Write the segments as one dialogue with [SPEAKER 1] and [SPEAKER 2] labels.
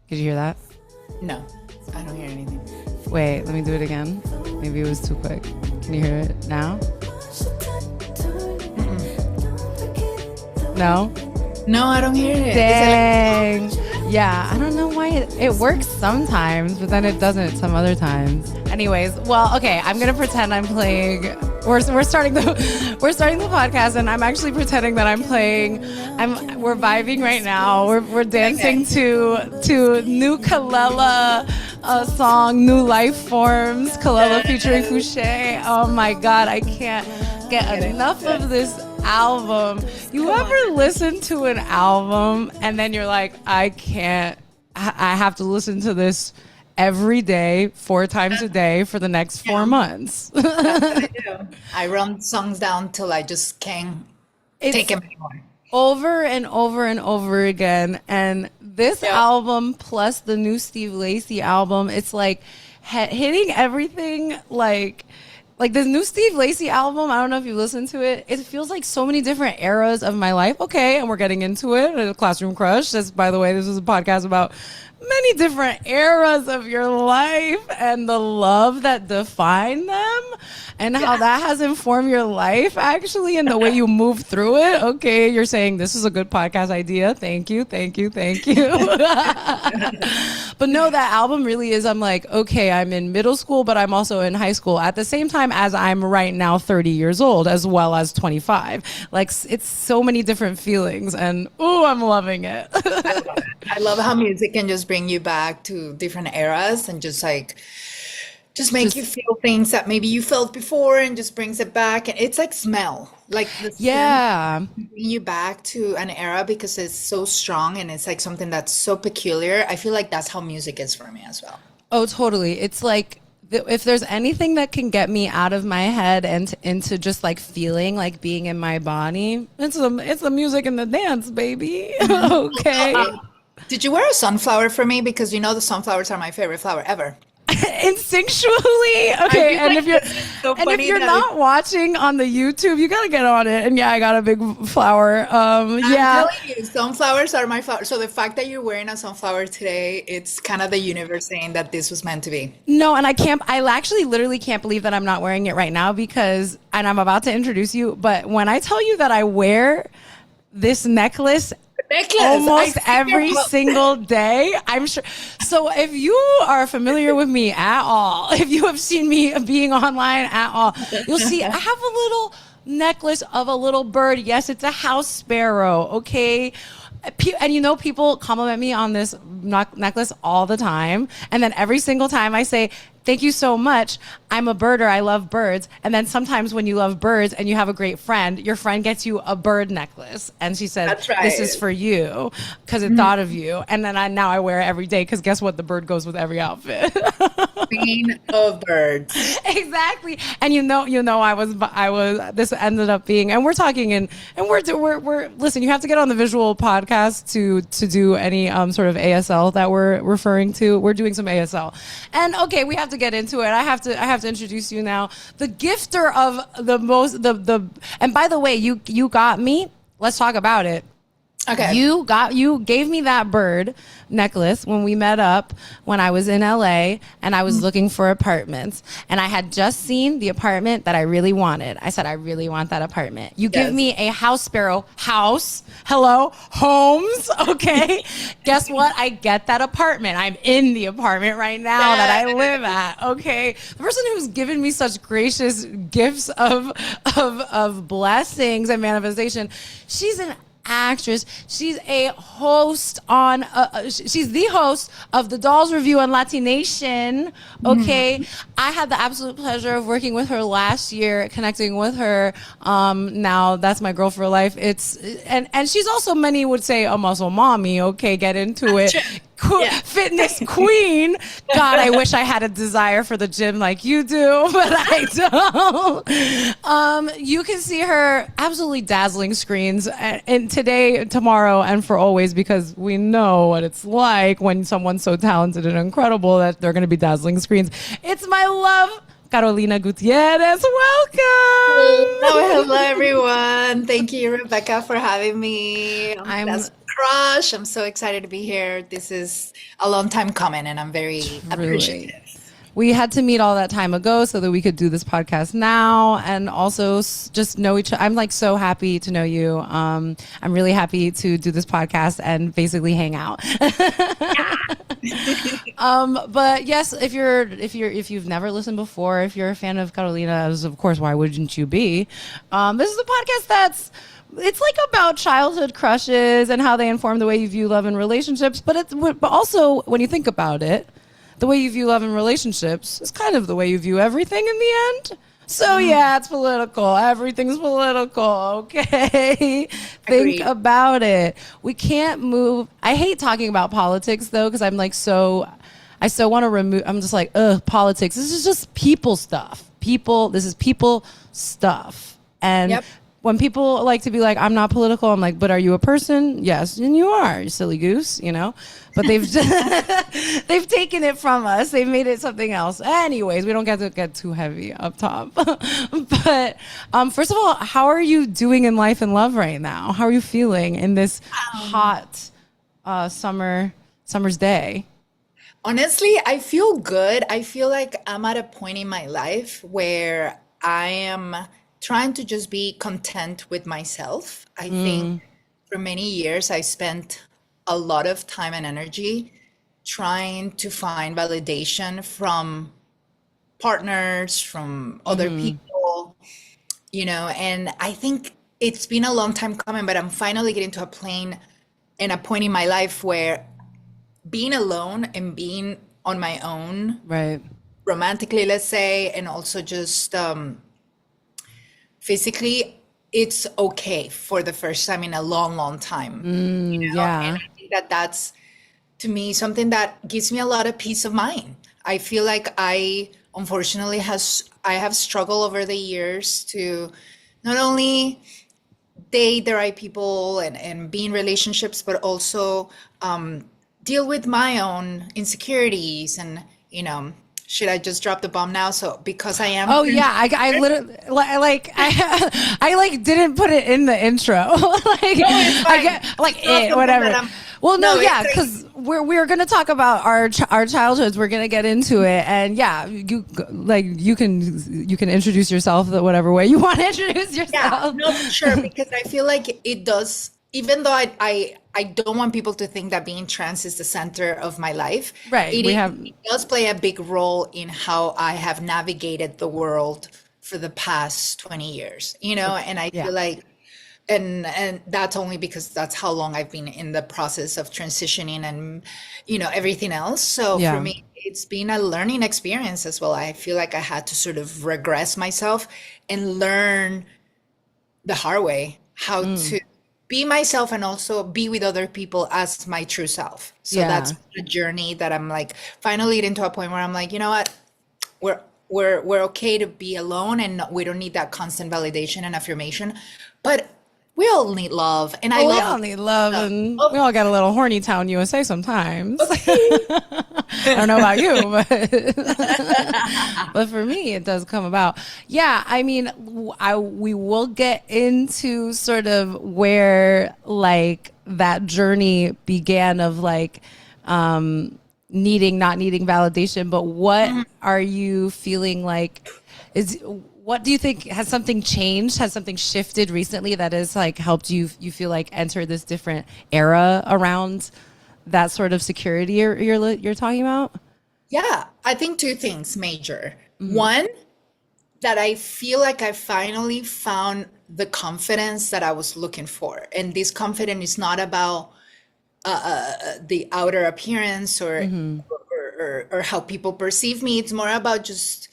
[SPEAKER 1] Did you hear that?
[SPEAKER 2] No, I don't hear anything.
[SPEAKER 1] Wait, let me do it again. Maybe it was too quick. Can you hear it now? No?
[SPEAKER 2] No, I don't hear it.
[SPEAKER 1] Dang. Yeah, I don't know why it works sometimes, but then it doesn't some other times. Anyways, well, okay, I'm gonna pretend I'm playing. We're starting the podcast, and I'm actually pretending that I'm playing. We're vibing right now. We're dancing to new Kalela song, New Life Forms, Kalela featuring Fouché. Oh my God, I can't get enough of this album. You ever listen to an album and then you're like, I have to listen to this every day, 4 times a day for the next 4 months.
[SPEAKER 2] That's what I do. I run songs down till I just can't take them anymore.
[SPEAKER 1] Over and over and over again. And this album plus the new Steve Lacy album, it's like hitting everything like this new Steve Lacy album, I don't know if you listened to it. It feels like so many different eras of my life. Okay, and we're getting into it. Classroom Crush. That's, by the way, this is a podcast about many different eras of your life and the love that define them and how that has informed your life actually and the way you move through it. Okay, you're saying this is a good podcast idea. Thank you. But no, that album really is, I'm like, okay, I'm in middle school, but I'm also in high school at the same time as I'm right now 30 years old as well as 25. Like, it's so many different feelings and, ooh, I'm loving it.
[SPEAKER 2] I love how music can just bring you back to different eras and just make you feel things that maybe you felt before and just brings it back. And it's like smell, like the scent bring you back to an era because it's so strong and it's like something that's so peculiar. I feel like that's how music is for me as well.
[SPEAKER 1] Oh, totally. It's like, if there's anything that can get me out of my head and into just like feeling like being in my body, it's the music and the dance, baby. Okay.
[SPEAKER 2] Did you wear a sunflower for me? Because you know the sunflowers are my favorite flower ever.
[SPEAKER 1] Instinctually, okay. And if you're not watching on the YouTube, you gotta get on it. And yeah, I got a big flower.
[SPEAKER 2] I'm telling you, sunflowers are my flower. So the fact that you're wearing a sunflower today, it's kind of the universe saying that this was meant to be.
[SPEAKER 1] No, and I actually literally can't believe that I'm not wearing it right now because, and I'm about to introduce you, but when I tell you that I wear this necklace almost every single day, I'm sure. So if you are familiar with me at all, if you have seen me being online at all, you'll see I have a little necklace of a little bird. Yes, it's a house sparrow. Okay. And you know, people compliment me on this necklace all the time. And then every single time I say, thank you so much. I'm a birder. I love birds. And then sometimes when you love birds and you have a great friend, your friend gets you a bird necklace. And she says,
[SPEAKER 2] that's right,
[SPEAKER 1] this is for you because it thought of you. And then now I wear it every day because guess what? The bird goes with every outfit.
[SPEAKER 2] Queen of birds.
[SPEAKER 1] Exactly. And you know, I was, this ended up being, and we're talking and we're listen, you have to get on the visual podcast to do any sort of ASL that we're referring to. We're doing some ASL. And okay, we have to get into it. I have to introduce you now. The gifter of the and by the way, you got me. Let's talk about it.
[SPEAKER 2] Okay.
[SPEAKER 1] You gave me that bird necklace when we met up when I was in LA and I was looking for apartments and I had just seen the apartment that I really wanted. I said, I really want that apartment. You give me a house sparrow house. Hello, homes. Okay. Guess what? I get that apartment. I'm in the apartment right now that I live at. Okay. The person who's given me such gracious gifts of blessings and manifestation, she's an actress. She's a host on she's the host of the Dolls Review on Latination. Okay. I had the absolute pleasure of working with her last year, connecting with her. Now that's my girl for life. And she's also, many would say, a muscle mommy. Okay, get into it. Fitness queen. God, I wish I had a desire for the gym like you do, but I don't. You can see her absolutely dazzling screens and today, tomorrow, and for always, because we know what it's like when someone's so talented and incredible that they're going to be dazzling screens. It's my love, Carolina Gutierrez. Welcome.
[SPEAKER 2] Hello, everyone. Thank you, Rebecca, for having me. crush. I'm so excited to be here. This is a long time coming, and I'm very
[SPEAKER 1] Really.
[SPEAKER 2] appreciative.
[SPEAKER 1] We had to meet all that time ago so that we could do this podcast now and also just know each other. I'm like so happy to know you. I'm really happy to do this podcast and basically hang out. But yes, if you've never listened before, if you're a fan of Carolina, as of course, why wouldn't you be? This is a podcast it's like about childhood crushes and how they inform the way you view love and relationships. But also when you think about it, the way you view love and relationships is kind of the way you view everything in the end. So yeah, it's political. Everything's political. Okay. Think
[SPEAKER 2] Agreed.
[SPEAKER 1] about it. We can't move. I hate talking about politics though, because I'm like I so want to remove, I'm just like, politics. This is just people stuff. This is people stuff. And
[SPEAKER 2] Yep.
[SPEAKER 1] when people like to be like, I'm not political, I'm like, but are you a person? Yes, and you are, you silly goose, you know? But they've they've taken it from us. They've made it something else. Anyways, we don't get to get too heavy up top. But first of all, how are you doing in life and love right now? How are you feeling in this hot summer's day?
[SPEAKER 2] Honestly, I feel good. I feel like I'm at a point in my life where I am trying to just be content with myself. I think for many years I spent a lot of time and energy trying to find validation from partners, from other people, and I think it's been a long time coming, but I'm finally getting to a point in my life where being alone and being on my own,
[SPEAKER 1] Right.
[SPEAKER 2] romantically, let's say, and also just physically, it's okay for the first time in a long, long time.
[SPEAKER 1] Yeah.
[SPEAKER 2] And I think that's, to me, something that gives me a lot of peace of mind. I feel like unfortunately, I have struggled over the years to not only date the right people and be in relationships, but also deal with my own insecurities and, should I just drop the bomb now? So because I am.
[SPEAKER 1] Oh yeah, I literally I like didn't put it in the intro. Like
[SPEAKER 2] it's
[SPEAKER 1] I
[SPEAKER 2] fine.
[SPEAKER 1] get like
[SPEAKER 2] It's not something
[SPEAKER 1] whatever.
[SPEAKER 2] that I'm-
[SPEAKER 1] Well, no,
[SPEAKER 2] No,
[SPEAKER 1] yeah,
[SPEAKER 2] it's like-
[SPEAKER 1] because we're gonna talk about our childhoods. We're gonna get into it, and yeah, you can introduce yourself the whatever way you want to introduce
[SPEAKER 2] Yeah,
[SPEAKER 1] yourself.
[SPEAKER 2] no, for sure, because I feel like it does, even though I don't want people to think that being trans is the center of my life.
[SPEAKER 1] Right,
[SPEAKER 2] It does play a big role in how I have navigated the world for the past 20 years, and I
[SPEAKER 1] Yeah.
[SPEAKER 2] feel like, and that's only because that's how long I've been in the process of transitioning and, everything else. So
[SPEAKER 1] Yeah.
[SPEAKER 2] for me, it's been a learning experience as well. I feel like I had to sort of regress myself and learn the hard way how to be myself and also be with other people as my true self. So
[SPEAKER 1] Yeah.
[SPEAKER 2] that's the journey that I'm like finally getting to a point where I'm like, you know what, we're okay to be alone and we don't need that constant validation and affirmation, but we all need love, and I
[SPEAKER 1] We
[SPEAKER 2] love
[SPEAKER 1] all need love, and
[SPEAKER 2] Oh.
[SPEAKER 1] we all got a little horny town USA sometimes. I don't know about you, but for me, it does come about. Yeah, I mean, we will get into sort of where like that journey began of like not needing validation. But what are you feeling like? What do you think, has something changed? Has something shifted recently that has like helped you feel like enter this different era around that sort of security you're talking about?
[SPEAKER 2] Yeah, I think two things major. One, that I feel like I finally found the confidence that I was looking for. And this confidence is not about the outer appearance or how people perceive me. It's more about just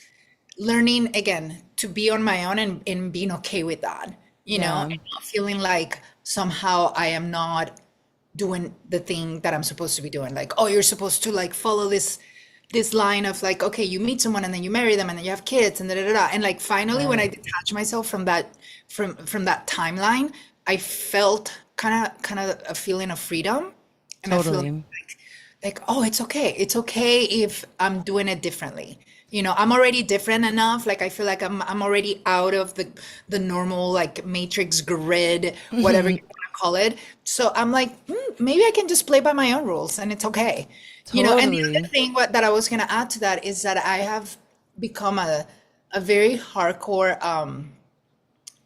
[SPEAKER 2] learning again to be on my own and being okay with that,
[SPEAKER 1] Yeah.
[SPEAKER 2] and not feeling like somehow I am not doing the thing that I'm supposed to be doing. Like, oh, you're supposed to like follow this line of like, okay, you meet someone and then you marry them and then you have kids and da da da. Da. And like finally when I detach myself from that from that timeline, I felt kind of a feeling of freedom. And I feel
[SPEAKER 1] Totally.
[SPEAKER 2] like, oh, it's okay. It's okay if I'm doing it differently. I'm already different enough. Like I feel like I'm already out of the normal like matrix grid, whatever you want to call it. So I'm like, maybe I can just play by my own rules and it's okay. And the other
[SPEAKER 1] Totally.
[SPEAKER 2] thing that I was going to add to that is that I have become a very hardcore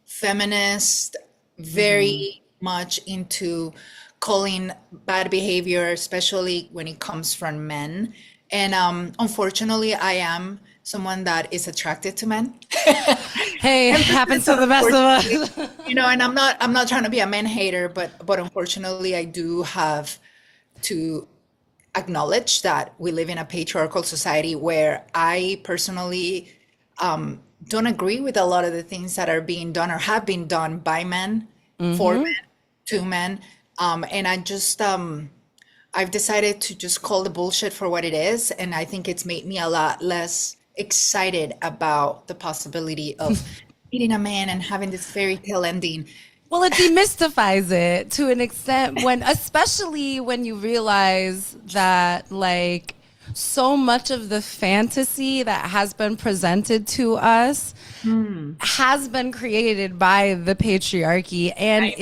[SPEAKER 2] feminist,
[SPEAKER 1] Hmm.
[SPEAKER 2] very much into calling bad behavior, especially when it comes from men. And unfortunately, I am someone that is attracted to men.
[SPEAKER 1] Hey, happens to the best of
[SPEAKER 2] Unfortunately,
[SPEAKER 1] us.
[SPEAKER 2] and I'm not trying to be a man hater, but unfortunately, I do have to acknowledge that we live in a patriarchal society where I personally don't agree with a lot of the things that are being done or have been done by men, for
[SPEAKER 1] Hmm.
[SPEAKER 2] men, to men. And I've decided to just call the bullshit for what it is. And I think it's made me a lot less excited about the possibility of meeting a man and having this fairy tale ending.
[SPEAKER 1] Well, it demystifies it to an extent when, especially when you realize that, like, so much of the fantasy that has been presented to us
[SPEAKER 2] Hmm.
[SPEAKER 1] has been created by the patriarchy and
[SPEAKER 2] I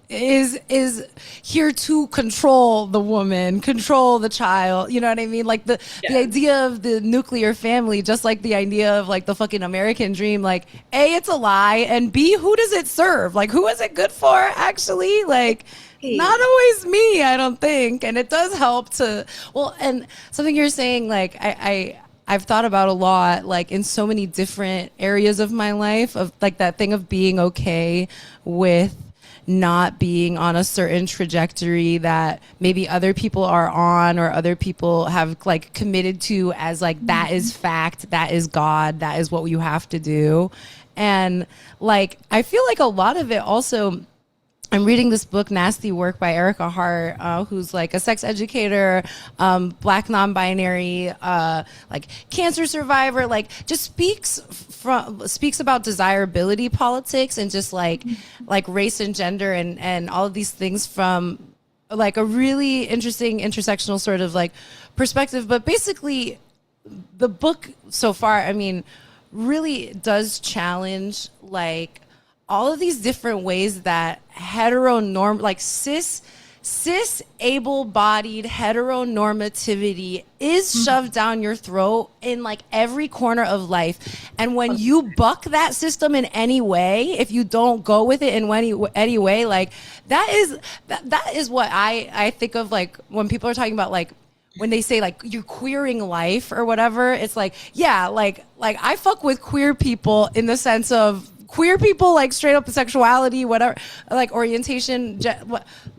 [SPEAKER 1] is here to control the woman, control the child. You know what I mean? Like the
[SPEAKER 2] Yes.
[SPEAKER 1] idea of the nuclear family, just like the idea of like the fucking American dream. Like, A, it's a lie, and B, who does it serve? Like, who is it good for? Actually, like. Not
[SPEAKER 2] Hey.
[SPEAKER 1] always me, I don't think. And it does help to, well, and something you're saying, like, I've thought about a lot, like in so many different areas of my life, of like that thing of being okay with not being on a certain trajectory that maybe other people are on or other people have like committed to as like that is fact, that is God, that is what you have to do. And like I feel like a lot of it also, I'm reading this book, Nasty Work by Erica Hart, who's like a sex educator, black non-binary, like cancer survivor, like just speaks about desirability politics and just like race and gender and all of these things from like a really interesting intersectional sort of like perspective. But basically, the book so far, I mean, really does challenge like all of these different ways that like cis able-bodied heteronormativity is shoved down your throat in like every corner of life. And when you buck that system in any way, if you don't go with it in any way, like that is what I think of like when people are talking about like when they say like you're queering life or whatever. It's like, yeah, like I fuck with queer people in the sense of queer people, like straight up sexuality, whatever, like orientation,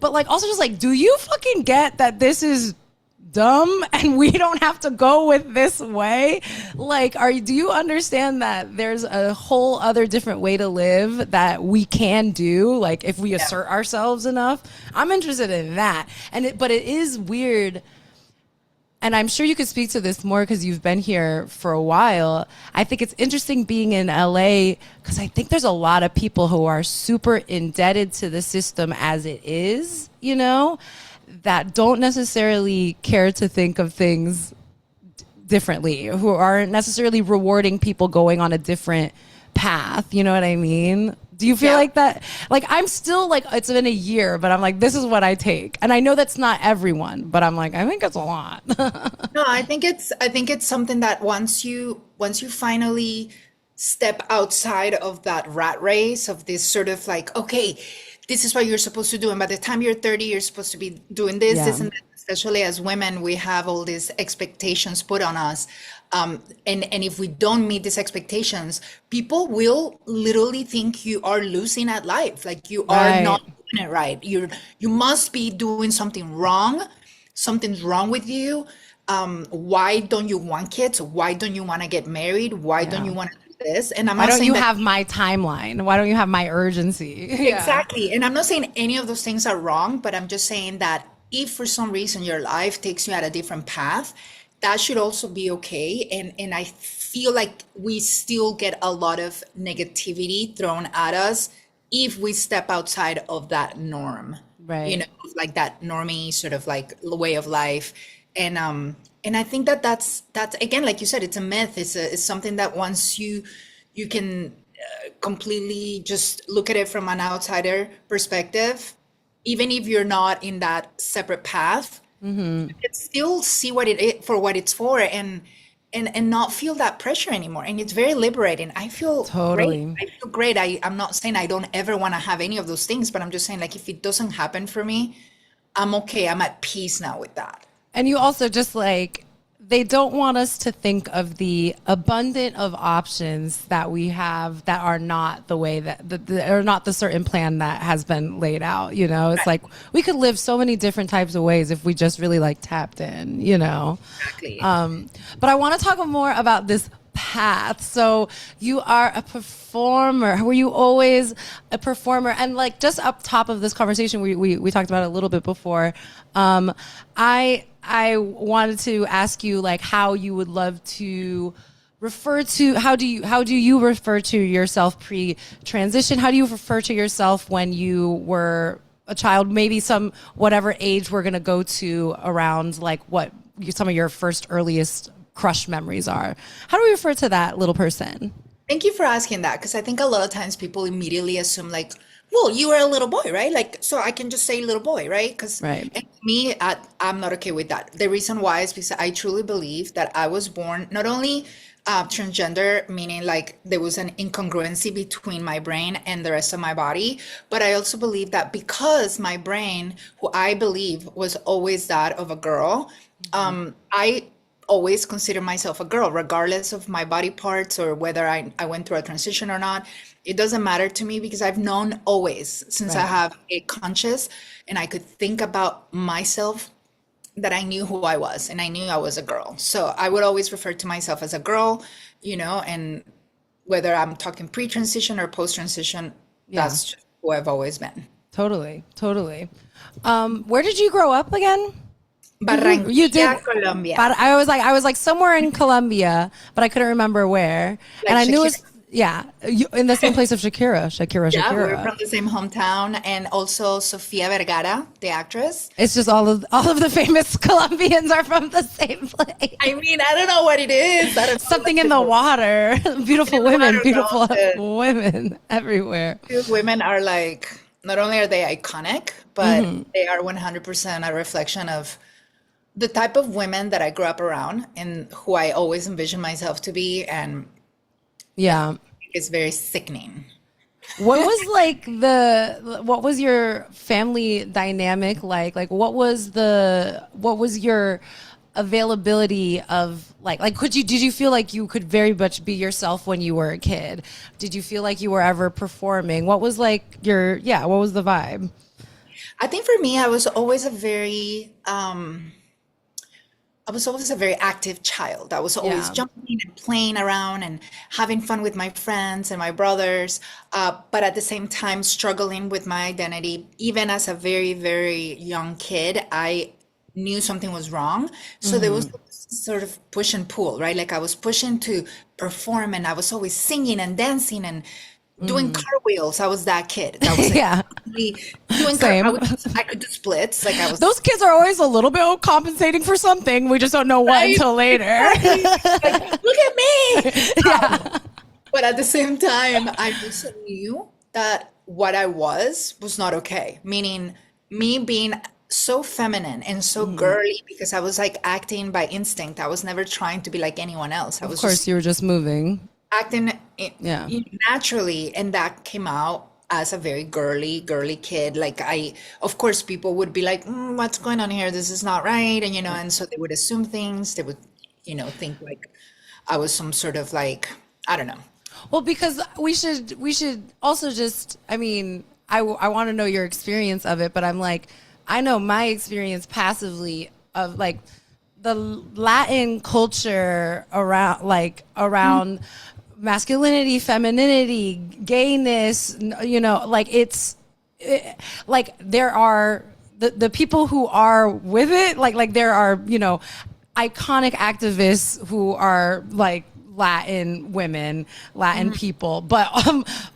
[SPEAKER 1] but like also just like, do you fucking get that this is dumb and we don't have to go with this way? Like, do you understand that there's a whole other different way to live that we can do, like if we
[SPEAKER 2] Yeah.
[SPEAKER 1] assert ourselves enough? I'm interested in that. But it is weird, and I'm sure you could speak to this more because you've been here for a while. I think it's interesting being in LA because I think there's a lot of people who are super indebted to the system as it is, that don't necessarily care to think of things differently, who aren't necessarily rewarding people going on a different path. You know what I mean? Do you feel
[SPEAKER 2] Yeah.
[SPEAKER 1] like that? Like I'm still like it's been a year, but I'm like this is what I take, and I know that's not everyone, but I'm like I think it's a lot.
[SPEAKER 2] No, I think it's something that once you finally step outside of that rat race of this sort of like, okay, this is what you're supposed to do, and by the time you're 30, you're supposed to be doing this,
[SPEAKER 1] Yeah,
[SPEAKER 2] and that. Especially as women, we have all these expectations put on us. And if we don't meet these expectations, people will literally think you are losing at life, like you are
[SPEAKER 1] right.
[SPEAKER 2] not doing it right. You must be doing something wrong. Something's wrong with you. Why don't you want kids? Why don't you want to get married? Why don't
[SPEAKER 1] Yeah.
[SPEAKER 2] you want to do this? And I'm
[SPEAKER 1] Why
[SPEAKER 2] not
[SPEAKER 1] don't
[SPEAKER 2] saying
[SPEAKER 1] you
[SPEAKER 2] that
[SPEAKER 1] have my timeline? Why don't you have my urgency? Yeah.
[SPEAKER 2] exactly. And I'm not saying any of those things are wrong, but I'm just saying that if for some reason your life takes you at a different path, that should also be okay. And I feel like we still get a lot of negativity thrown at us if we step outside of that norm,
[SPEAKER 1] Right.
[SPEAKER 2] like that normie sort of like way of life. And I think that that's again, like you said, it's a myth. It's something that once you can completely just look at it from an outsider perspective, even if you're not in that separate path, you can still see what it is for what it's for, and not feel that pressure anymore. And it's very liberating. I feel great.
[SPEAKER 1] Totally.
[SPEAKER 2] I feel great. I'm not saying I don't ever want to have any of those things, but I'm just saying, like, if it doesn't happen for me, I'm okay. I'm at peace now with that.
[SPEAKER 1] And you also just like, they don't want us to think of the abundant of options that we have that are not the way that or not the certain plan that has been laid out. You know, it's like we could live so many different types of ways if we just really like tapped in, you know.
[SPEAKER 2] Exactly.
[SPEAKER 1] But I want to talk more about this path. So you are a performer. Were you always a performer? And like just up top of this conversation, we talked about it a little bit before. I wanted to ask you like how you would love to refer to, how do you refer to yourself pre-transition? How do you refer to yourself when you were a child? Maybe some whatever age we're gonna go to around like what some of your first earliest crush memories are. How do we refer to that little person?
[SPEAKER 2] Thank you for asking that, because I think a lot of times people immediately assume like, well, you were a little boy, right? Like, so I can just say little boy, right? Because
[SPEAKER 1] Right.
[SPEAKER 2] me, I'm not okay with that. The reason why is because I truly believe that I was born not only transgender, meaning like there was an incongruency between my brain and the rest of my body, but I also believe that because my brain, who I believe was always that of a girl, I always consider myself a girl, regardless of my body parts or whether I went through a transition or not. It doesn't matter to me because I've known always since I
[SPEAKER 1] Right.
[SPEAKER 2] have a conscious and I could think about myself, that I knew who I was and I knew I was a girl. So I would always refer to myself as a girl, you know, and whether I'm talking pre-transition or post-transition,
[SPEAKER 1] Yeah.
[SPEAKER 2] that's just who I've always been.
[SPEAKER 1] Totally. Where did you grow up again? You did.
[SPEAKER 2] Barranquilla, Colombia.
[SPEAKER 1] But I was like somewhere in Colombia, but I couldn't remember where.
[SPEAKER 2] Like
[SPEAKER 1] And I knew it was,
[SPEAKER 2] Shakira.
[SPEAKER 1] yeah, in the same place of Shakira.
[SPEAKER 2] Yeah, we're from the same hometown, and also Sofia Vergara, the actress.
[SPEAKER 1] It's just all of the famous Colombians are from the same place.
[SPEAKER 2] I mean, I don't know what it is. I don't know,
[SPEAKER 1] Something
[SPEAKER 2] like
[SPEAKER 1] in the water. Beautiful
[SPEAKER 2] In the
[SPEAKER 1] women,
[SPEAKER 2] water,
[SPEAKER 1] beautiful
[SPEAKER 2] girl.
[SPEAKER 1] women everywhere.
[SPEAKER 2] These women are like, not only are they iconic, but they are 100% a reflection of the type of women that I grew up around and who I always envisioned myself to be, and
[SPEAKER 1] Yeah.
[SPEAKER 2] it's very sickening.
[SPEAKER 1] What was what was your family dynamic like? Like what was your availability of like did you feel like you could very much be yourself when you were a kid? Did you feel like you were ever performing? What was like what was the vibe?
[SPEAKER 2] I think for me, I was always a very active child. I was always
[SPEAKER 1] Yeah.
[SPEAKER 2] jumping and playing around and having fun with my friends and my brothers, but at the same time struggling with my identity. Even as a very, very young kid, I knew something was wrong. So there was this sort of push and pull, right? Like I was pushing to perform, and I was always singing and dancing and doing cartwheels. I was that kid. That was
[SPEAKER 1] Yeah.
[SPEAKER 2] doing
[SPEAKER 1] Same.
[SPEAKER 2] I could do splits. Like I was
[SPEAKER 1] Those kids are always a little bit compensating for something. We just don't know what
[SPEAKER 2] Right?
[SPEAKER 1] until later.
[SPEAKER 2] like, look at me.
[SPEAKER 1] Yeah.
[SPEAKER 2] But at the same time, I also knew that what I was not okay. Meaning me being so feminine and so girly because I was like acting by instinct. I was never trying to be like anyone else. I
[SPEAKER 1] Of
[SPEAKER 2] was
[SPEAKER 1] course,
[SPEAKER 2] just
[SPEAKER 1] you were just moving.
[SPEAKER 2] acting
[SPEAKER 1] Yeah.
[SPEAKER 2] naturally, and that came out as a very girly kid. Like of course, people would be like, "What's going on here? This is not right," and and so they would assume things. They would, think like I was some sort of like, I don't know.
[SPEAKER 1] Well, because we should also just, I mean, I want to know your experience of it, but I'm like, I know my experience passively of like the Latin culture around masculinity, femininity, gayness, like like there are the people who are with it, like there are, iconic activists who are like Latin women, Latin people, but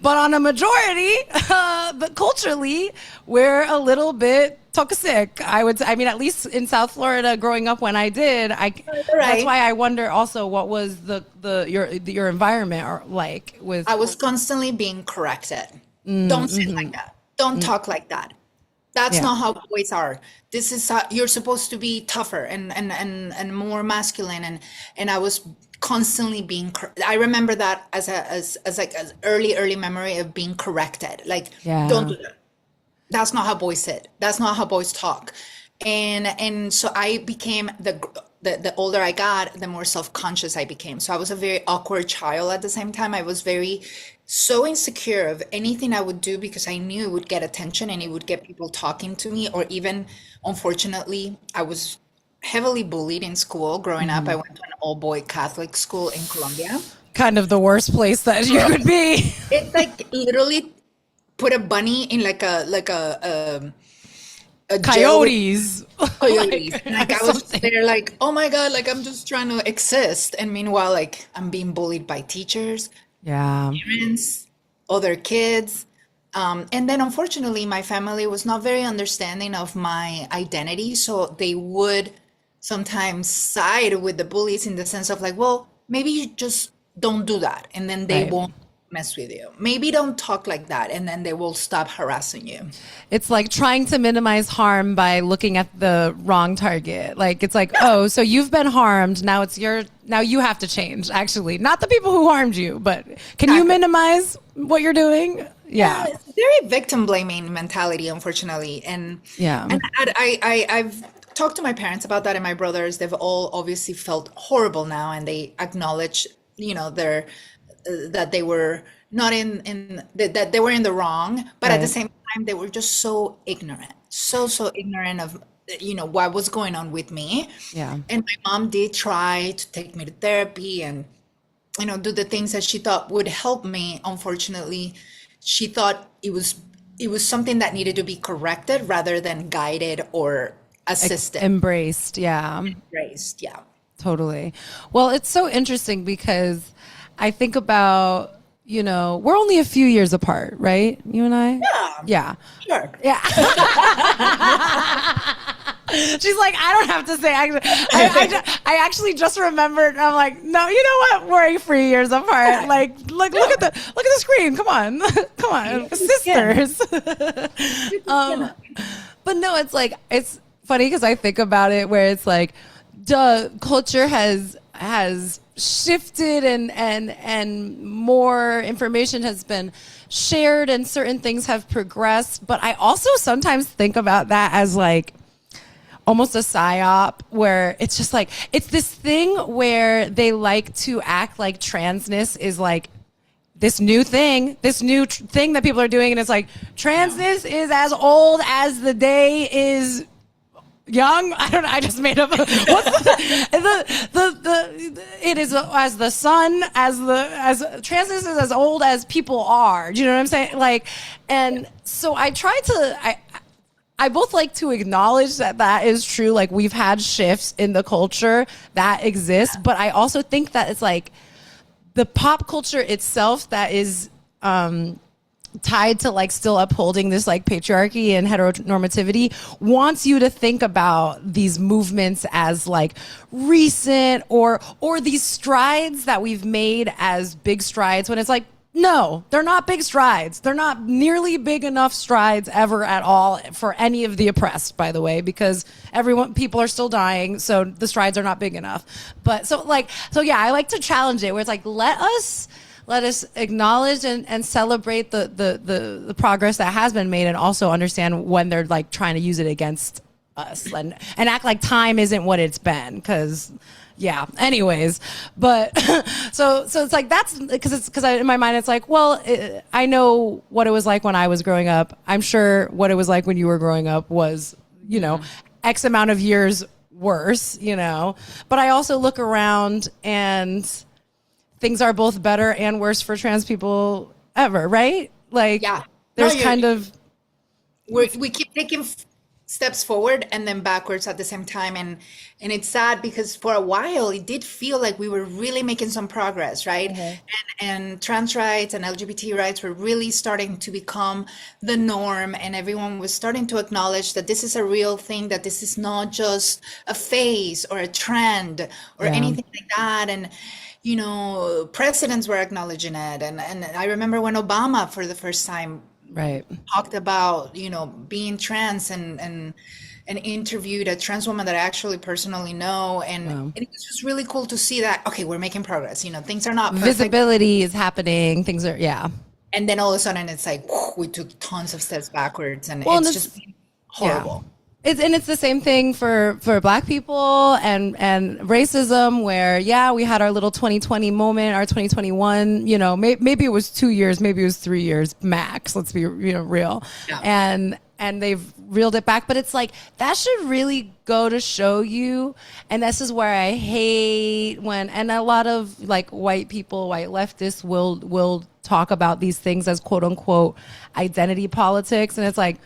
[SPEAKER 1] on a majority, but culturally, we're a little bit toxic. I mean, at least in South Florida, growing up when I did, that's why I wonder also what was your environment like with.
[SPEAKER 2] I was constantly being corrected. Don't sit like that. Don't talk like that. That's not how boys are. This is how you're supposed to be tougher and more masculine. And I was constantly being. I remember that as early memory of being corrected. Like, don't do that. That's not how boys sit. That's not how boys talk. And so I became the older I got, the more self-conscious I became. So I was a very awkward child at the same time. I was so insecure of anything I would do because I knew it would get attention and it would get people talking to me, or even, unfortunately, I was heavily bullied in school growing up. I went to an all-boy Catholic school in Colombia.
[SPEAKER 1] Kind of the worst place that you could be.
[SPEAKER 2] It like literally put a bunny in like a
[SPEAKER 1] coyotes.
[SPEAKER 2] Like I was there like, oh my God, like I'm just trying to exist. And meanwhile, like I'm being bullied by teachers, parents, other kids. And then unfortunately, my family was not very understanding of my identity. So they would sometimes side with the bullies in the sense of like, well, maybe you just don't do that. And then they won't mess with you. Maybe don't talk like that, and then they will stop harassing you.
[SPEAKER 1] It's like trying to minimize harm by looking at the wrong target. Like it's like, oh, so you've been harmed. Now you have to change. Actually, not the people who harmed you, but can you minimize what you're doing? Yeah,
[SPEAKER 2] it's very victim blaming mentality, unfortunately. And I've talked to my parents about that and my brothers. They've all obviously felt horrible now, and they acknowledge, that they were not that they were in the wrong, but at the same time they were just so ignorant of what was going on with me. And my mom did try to take me to therapy and do the things that she thought would help me. Unfortunately, she thought it was something that needed to be corrected rather than guided or assisted.
[SPEAKER 1] Embraced. Totally. Well, it's so interesting because I think about, we're only a few years apart, right? You and I?
[SPEAKER 2] Yeah. Sure.
[SPEAKER 1] Yeah. She's like, I don't have to say. I actually just remembered. I'm like, no, you know what? We're 3 years apart. Like look at the screen. Come on, sisters. But no, it's like, it's funny because I think about it where it's like, culture has shifted and more information has been shared and certain things have progressed. But I also sometimes think about that as like almost a psyop where it's just like, it's this thing where they like to act like transness is like this new thing that people are doing. And it's like, transness is as old as the day is young. I don't know. I just made up. What's it is as the sun, as transness is as old as people are. Do you know what I'm saying? Like, and so I try to, I both like to acknowledge that is true. Like we've had shifts in the culture that exists, but I also think that it's like the pop culture itself that is, tied to like still upholding this like patriarchy and heteronormativity wants you to think about these movements as like recent or these strides that we've made as big strides when it's like, no, they're not big strides. They're not nearly big enough strides ever at all for any of the oppressed, by the way, because people are still dying. So the strides are not big enough. But so yeah, I like to challenge it where it's like, let us acknowledge and celebrate the progress that has been made and also understand when they're like trying to use it against us and act like time isn't what it's been. Because anyways, but so it's like that's because in my mind it's like, well, I know what it was like when I was growing up. I'm sure what it was like when you were growing up was X amount of years worse, but I also look around and things are both better and worse for trans people ever, right? Like, there's we keep taking
[SPEAKER 2] steps forward and then backwards at the same time. And it's sad because for a while it did feel like we were really making some progress, right? And trans rights and LGBT rights were really starting to become the norm, and everyone was starting to acknowledge that this is a real thing, that this is not just a phase or a trend or anything like that. And presidents were acknowledging it. And I remember when Obama for the first time talked about, being trans and interviewed a trans woman that I actually personally know. And it was just really cool to see that, okay, we're making progress. Things are not perfect.
[SPEAKER 1] Visibility is happening. Things are,
[SPEAKER 2] And then all of a sudden it's like, we took tons of steps backwards, and it's just horrible.
[SPEAKER 1] It's the same thing for Black people and racism, where we had our little 2020 moment, our 2021, maybe it was 2 years, maybe it was 3 years max, let's be real. And they've reeled it back, but it's like, that should really go to show you. And this is where I hate and a lot of like white people, white leftists will talk about these things as quote unquote identity politics. And it's like,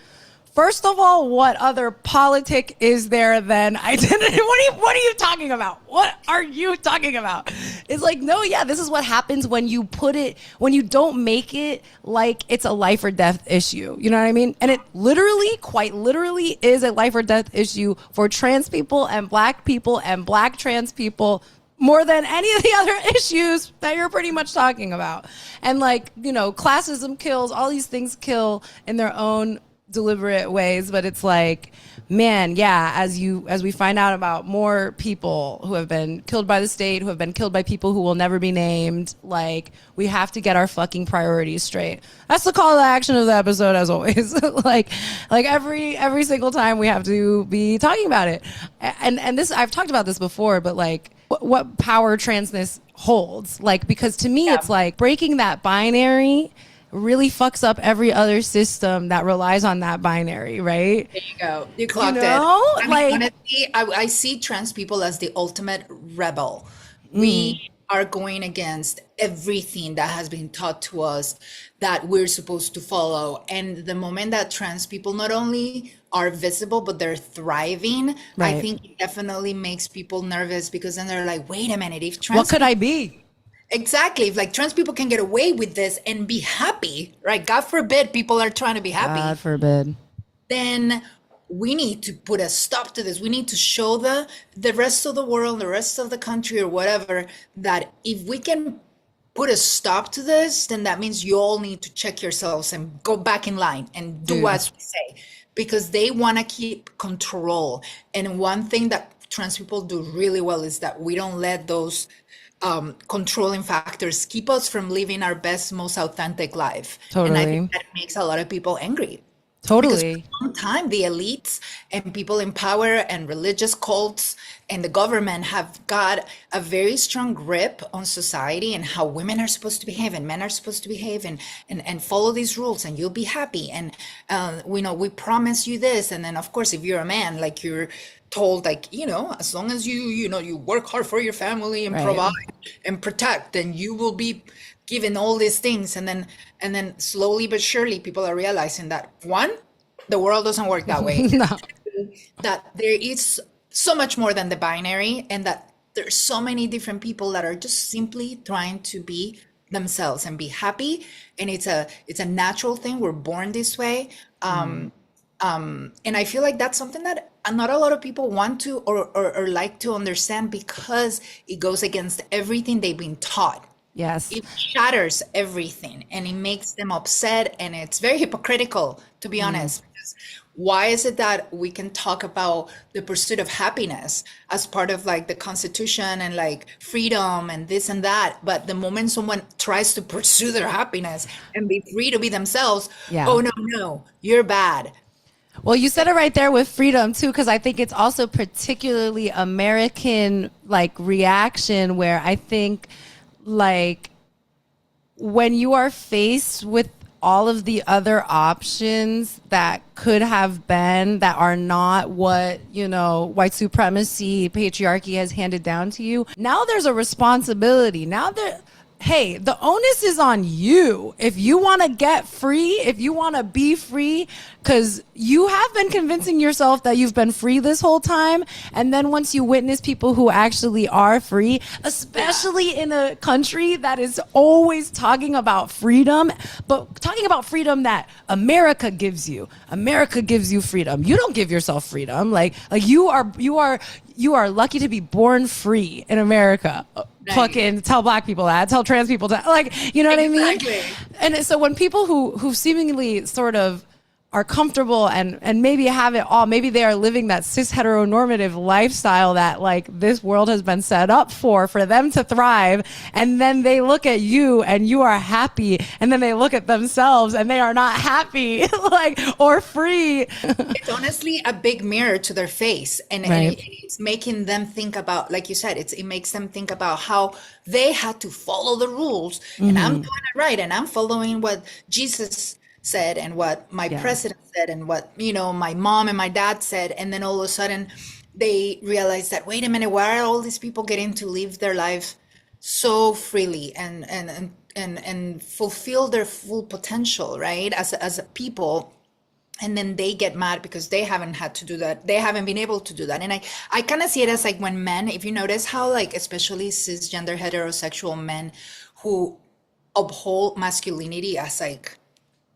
[SPEAKER 1] first of all, what other politic is there than identity? What are you talking about? What are you talking about? It's like, no, this is what happens when you don't make it like it's a life or death issue. You know what I mean? And it quite literally is a life or death issue for trans people and Black people and Black trans people, more than any of the other issues that you're pretty much talking about. And like, classism kills, all these things kill in their own deliberate ways, but it's like, man, as we find out about more people who have been killed by the state, who have been killed by people who will never be named, like, we have to get our fucking priorities straight. That's the call to action of the episode, as always. like every single time we have to be talking about it. And this, I've talked about this before, but like, what power transness holds, like, because to me it's like breaking that binary really fucks up every other system that relies on that binary, right?
[SPEAKER 2] There you go. You clocked it. Honestly, I see trans people as the ultimate rebel. We are going against everything that has been taught to us that we're supposed to follow. And the moment that trans people not only are visible, but they're thriving, I think it definitely makes people nervous, because then they're like, wait a minute, if trans
[SPEAKER 1] what could I be?
[SPEAKER 2] Exactly. If like trans people can get away with this and be happy, right? God forbid people are trying to be happy.
[SPEAKER 1] God forbid.
[SPEAKER 2] Then we need to put a stop to this. We need to show the rest of the world, the rest of the country or whatever, that if we can put a stop to this, then that means you all need to check yourselves and go back in line and do as we say, because they want to keep control. And one thing that trans people do really well is that we don't let those controlling factors keep us from living our best, most authentic life.
[SPEAKER 1] Totally.
[SPEAKER 2] And I think that makes a lot of people angry.
[SPEAKER 1] Totally.
[SPEAKER 2] Because for a long time, the elites and people in power and religious cults and the government have got a very strong grip on society and how women are supposed to behave and men are supposed to behave and follow these rules and you'll be happy. And, we promise you this. And then, of course, if you're a man, like you're told, like, as long as you work hard for your family and provide and protect, then you will be given all these things. And then slowly but surely people are realizing that, one, the world doesn't work that way.
[SPEAKER 1] No.
[SPEAKER 2] That there is so much more than the binary, and that there's so many different people that are just simply trying to be themselves and be happy. And it's a natural thing. We're born this way. And I feel like that's something that not a lot of people want to or like to understand, because it goes against everything they've been taught.
[SPEAKER 1] Yes.
[SPEAKER 2] It shatters everything and it makes them upset, and it's very hypocritical, to be honest. Because why is it that we can talk about the pursuit of happiness as part of like the Constitution and like freedom and this and that, but the moment someone tries to pursue their happiness and be free to be themselves, oh no, you're bad.
[SPEAKER 1] Well, you said it right there with freedom too, because I think it's also particularly American like reaction, where I think like when you are faced with all of the other options that could have been, that are not what, white supremacy, patriarchy has handed down to you, now there's a responsibility. Now hey, the onus is on you. If you want to get free, if you want to be free, because you have been convincing yourself that you've been free this whole time. And then once you witness people who actually are free, especially in a country that is always talking about freedom, but talking about freedom that America gives you freedom. You don't give yourself freedom. Like you are lucky to be born free in America. Right. Fucking tell black people that, tell trans people that, like, you know what I mean? And so when people who seemingly sort of are comfortable and maybe have it all, maybe they are living that cis heteronormative lifestyle that like this world has been set up for them to thrive, and then they look at you and you are happy, and then they look at themselves and they are not happy, like, or free.
[SPEAKER 2] It's honestly a big mirror to their face, and it's making them think about, like you said, it makes them think about how they had to follow the rules, and I'm doing it right, and I'm following what Jesus said and what my president said and what, you know, my mom and my dad said. And then all of a sudden they realize that, wait a minute, why are all these people getting to live their life so freely and fulfill their full potential, right? As a people. And then they get mad because they haven't had to do that. They haven't been able to do that. And I kind of see it as like when men, if you notice how like, especially cisgender heterosexual men who uphold masculinity as like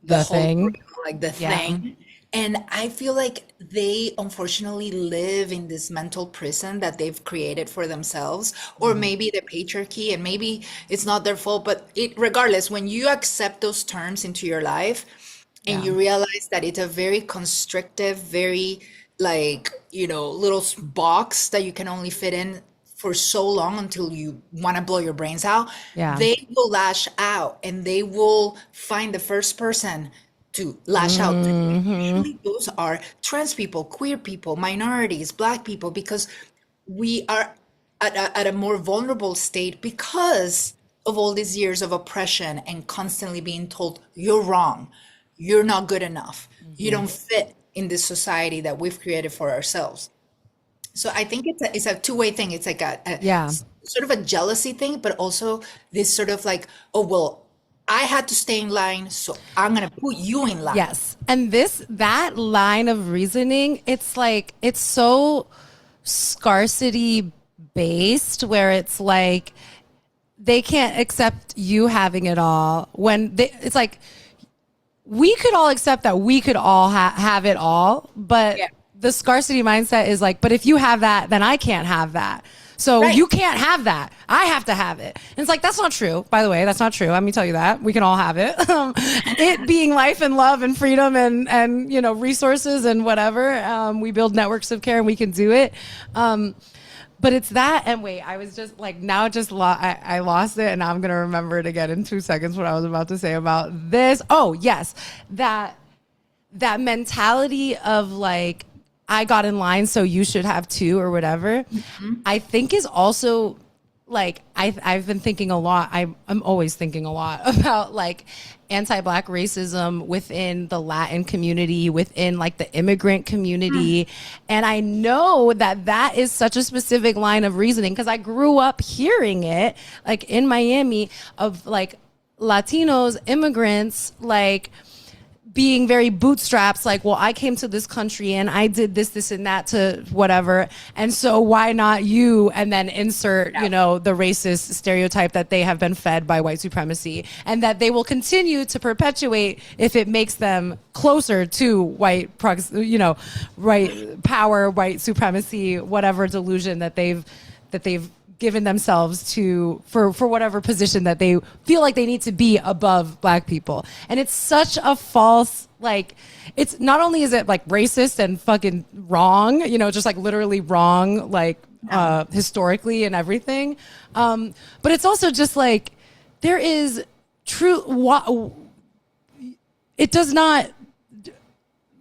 [SPEAKER 2] the thing, like the thing. And I feel like they unfortunately live in this mental prison that they've created for themselves, or maybe the patriarchy, and maybe it's not their fault, but regardless, when you accept those terms into your life and you realize that it's a very constrictive, very like, you know, little box that you can only fit in for so long until you want to blow your brains out, they will lash out and they will find the first person to lash out. Usually those are trans people, queer people, minorities, black people, because we are at a more vulnerable state because of all these years of oppression and constantly being told, you're wrong, you're not good enough, you don't fit in this society that we've created for ourselves. So I think it's a two-way thing. It's like a sort of a jealousy thing, but also this sort of like, oh, well, I had to stay in line, so I'm going to put you in line.
[SPEAKER 1] Yes. And that line of reasoning, it's like, it's so scarcity based, where it's like, they can't accept you having it all when it's like, we could all accept that we could all have it all, but the scarcity mindset is like, but if you have that, then I can't have that. So you can't have that. I have to have it. And it's like, that's not true. By the way, that's not true. Let me tell you that. We can all have it. It being life and love and freedom and you know, resources and whatever. We build networks of care and we can do it. But it's that, and wait, I was just like, now it just I lost it, and now I'm going to remember it again in 2 seconds what I was about to say about this. Oh, yes. That mentality of like, I got in line, so you should have too, or whatever, I think is also like, I've been thinking a lot. I'm always thinking a lot about like anti-Black racism within the Latin community, within like the immigrant community. And I know that is such a specific line of reasoning because I grew up hearing it like in Miami of like Latinos, immigrants, like being very bootstraps, like, well, I came to this country and I did this and that to whatever. And so why not you? And then insert, you know, the racist stereotype that they have been fed by white supremacy and that they will continue to perpetuate if it makes them closer to white, right power, white supremacy, whatever delusion that they've given themselves to for whatever position that they feel like they need to be above Black people. And it's such a false, like, it's not only is it like racist and fucking wrong, you know, just like literally wrong, like historically and everything. But it's also just like, there is true, it does not,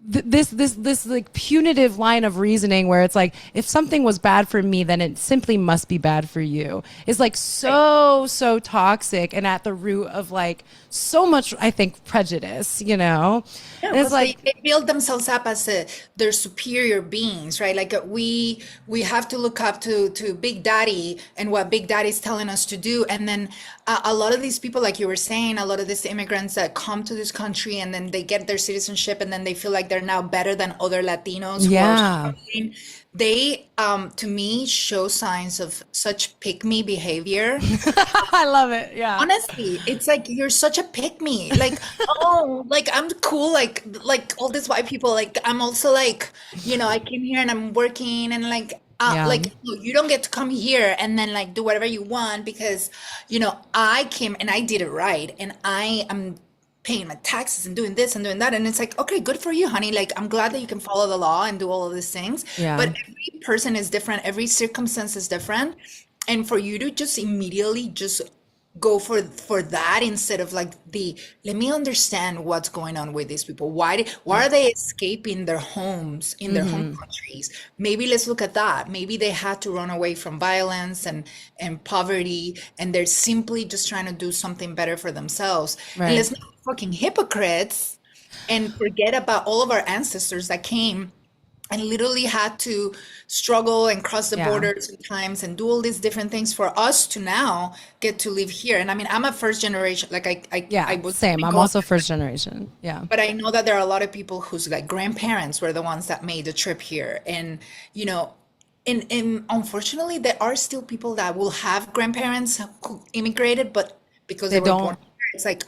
[SPEAKER 1] this like punitive line of reasoning where it's like, if something was bad for me, then it simply must be bad for you, is like so toxic and at the root of like so much, I think, prejudice, you know.
[SPEAKER 2] Yeah,
[SPEAKER 1] And it's like
[SPEAKER 2] they build themselves up as their superior beings, right? Like we have to look up to Big Daddy and what Big Daddy's telling us to do. And then a lot of these people, like you were saying, a lot of these immigrants that come to this country and then they get their citizenship and then they feel like they're now better than other Latinos who are
[SPEAKER 1] yeah.
[SPEAKER 2] struggling. They, to me, show signs of such pick me behavior.
[SPEAKER 1] I love it. Yeah.
[SPEAKER 2] Honestly, it's like you're such a pick me. Like, oh, like I'm cool. Like all these white people. Like I'm also like, I came here and I'm working and
[SPEAKER 1] Yeah.
[SPEAKER 2] like you don't get to come here and then like do whatever you want because, I came and I did it right and I am paying my taxes and doing this and doing that. And it's like, okay, good for you, honey. Like, I'm glad that you can follow the law and do all of these things.
[SPEAKER 1] Yeah.
[SPEAKER 2] But every person is different. Every circumstance is different. And for you to just immediately just go for that instead of like let me understand what's going on with these people. Why are they escaping their homes in their home countries? Maybe let's look at that. Maybe they had to run away from violence and poverty, and they're simply just trying to do something better for themselves.
[SPEAKER 1] Right.
[SPEAKER 2] And let's not be fucking hypocrites and forget about all of our ancestors that came and literally had to struggle and cross the border sometimes and do all these different things for us to now get to live here. And I mean, I'm a first generation, like I was
[SPEAKER 1] same. I'm also first generation. Yeah.
[SPEAKER 2] but I know that there are a lot of people whose like grandparents were the ones that made the trip here. And, and unfortunately, there are still people that will have grandparents who immigrated, but because they were
[SPEAKER 1] don't.
[SPEAKER 2] born here, it's like,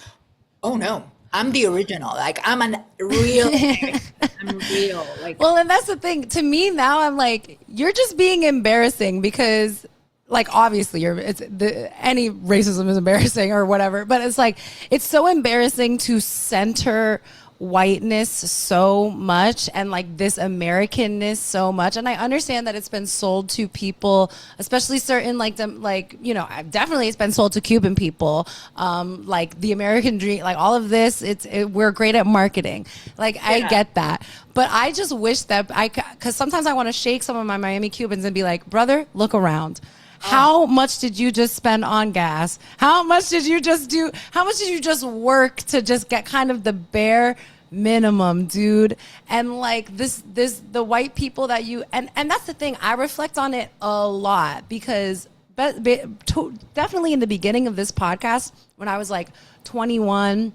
[SPEAKER 2] oh no, I'm the original. Like I'm a real American. I'm real. Like,
[SPEAKER 1] well, and that's the thing. To me now, I'm like, you're just being embarrassing because, like, obviously, any racism is embarrassing or whatever. But it's like, it's so embarrassing to center whiteness so much and like this Americanness so much. And I understand that it's been sold to people, especially certain definitely it's been sold to Cuban people, like the American dream, like all of this. We're great at marketing. Like I get that, but I just wish that because sometimes I want to shake some of my Miami Cubans and be like, brother, look around. How much did you just spend on gas? How much did you just do? How much did you just work to just get kind of the bare minimum, dude? And like the white people that you, and that's the thing, I reflect on it a lot because definitely in the beginning of this podcast, when I was like 21,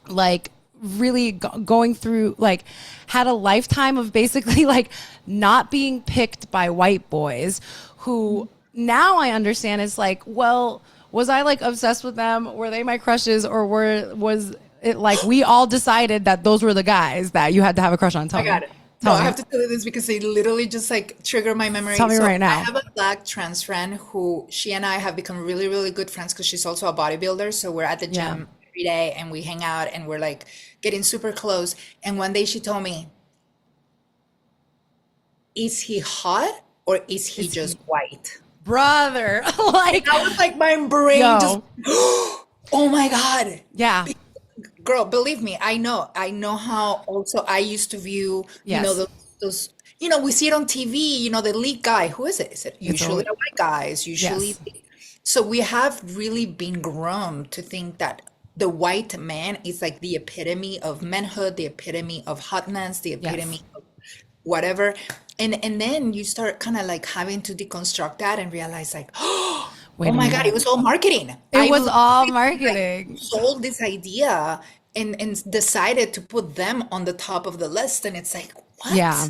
[SPEAKER 1] like really going through, like had a lifetime of basically like not being picked by white boys who, now I understand it's like, well, was I like obsessed with them? Were they my crushes, or was it like we all decided that those were the guys that you had to have a crush on?
[SPEAKER 2] I got it. No, I have to tell you this because they literally just like trigger my memory.
[SPEAKER 1] Tell me right now.
[SPEAKER 2] I have a Black trans friend who she and I have become really, really good friends because she's also a bodybuilder. So we're at the gym every day and we hang out and we're like getting super close. And one day she told me, is he hot or is he just white?
[SPEAKER 1] Brother, like
[SPEAKER 2] I was like, my brain just, oh my God.
[SPEAKER 1] Yeah.
[SPEAKER 2] Girl, believe me, I know how also I used to view, those, we see it on TV, the lead guy. Who is it? Is it usually a white guy? It's usually, so we have really been groomed to think that the white man is like the epitome of manhood, the epitome of hotness, the epitome of whatever. And then you start kind of like having to deconstruct that and realize like, oh my God, it was all marketing.
[SPEAKER 1] It was all marketing.
[SPEAKER 2] Like, sold this idea and decided to put them on the top of the list. And it's like, what?
[SPEAKER 1] Yeah.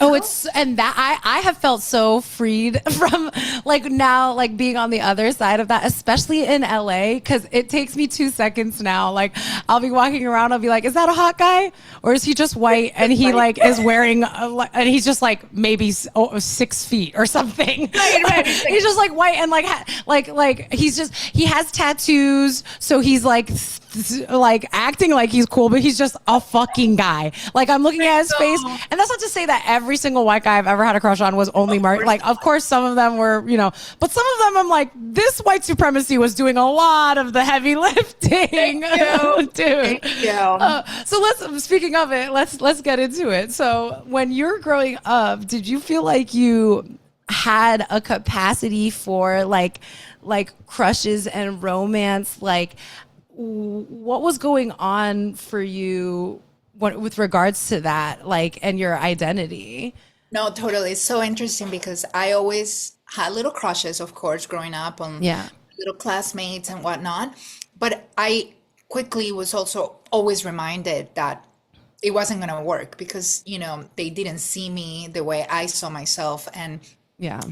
[SPEAKER 1] Oh, and that I have felt so freed from like now, like being on the other side of that, especially in LA, because it takes me 2 seconds now. Like I'll be walking around, I'll be like, is that a hot guy? Or is he just white and he like is wearing, and he's just like maybe 6 feet or something. Right. He's just like white and like like he has tattoos, so he's like acting like he's cool, but he's just a fucking guy. Like I'm looking at his face, and that's not to say that every single white guy I've ever had a crush on was only Mark. Like, of course, some of them were, but some of them I'm like, this white supremacy was doing a lot of the heavy lifting, dude. So speaking of it, let's get into it. So when you're growing up, did you feel like you had a capacity for like crushes and romance? Like, what was going on for you with regards to that, like, and your identity?
[SPEAKER 2] No, totally. It's so interesting because I always had little crushes, of course, growing up on little classmates and whatnot. But I quickly was also always reminded that it wasn't going to work because, they didn't see me the way I saw myself. And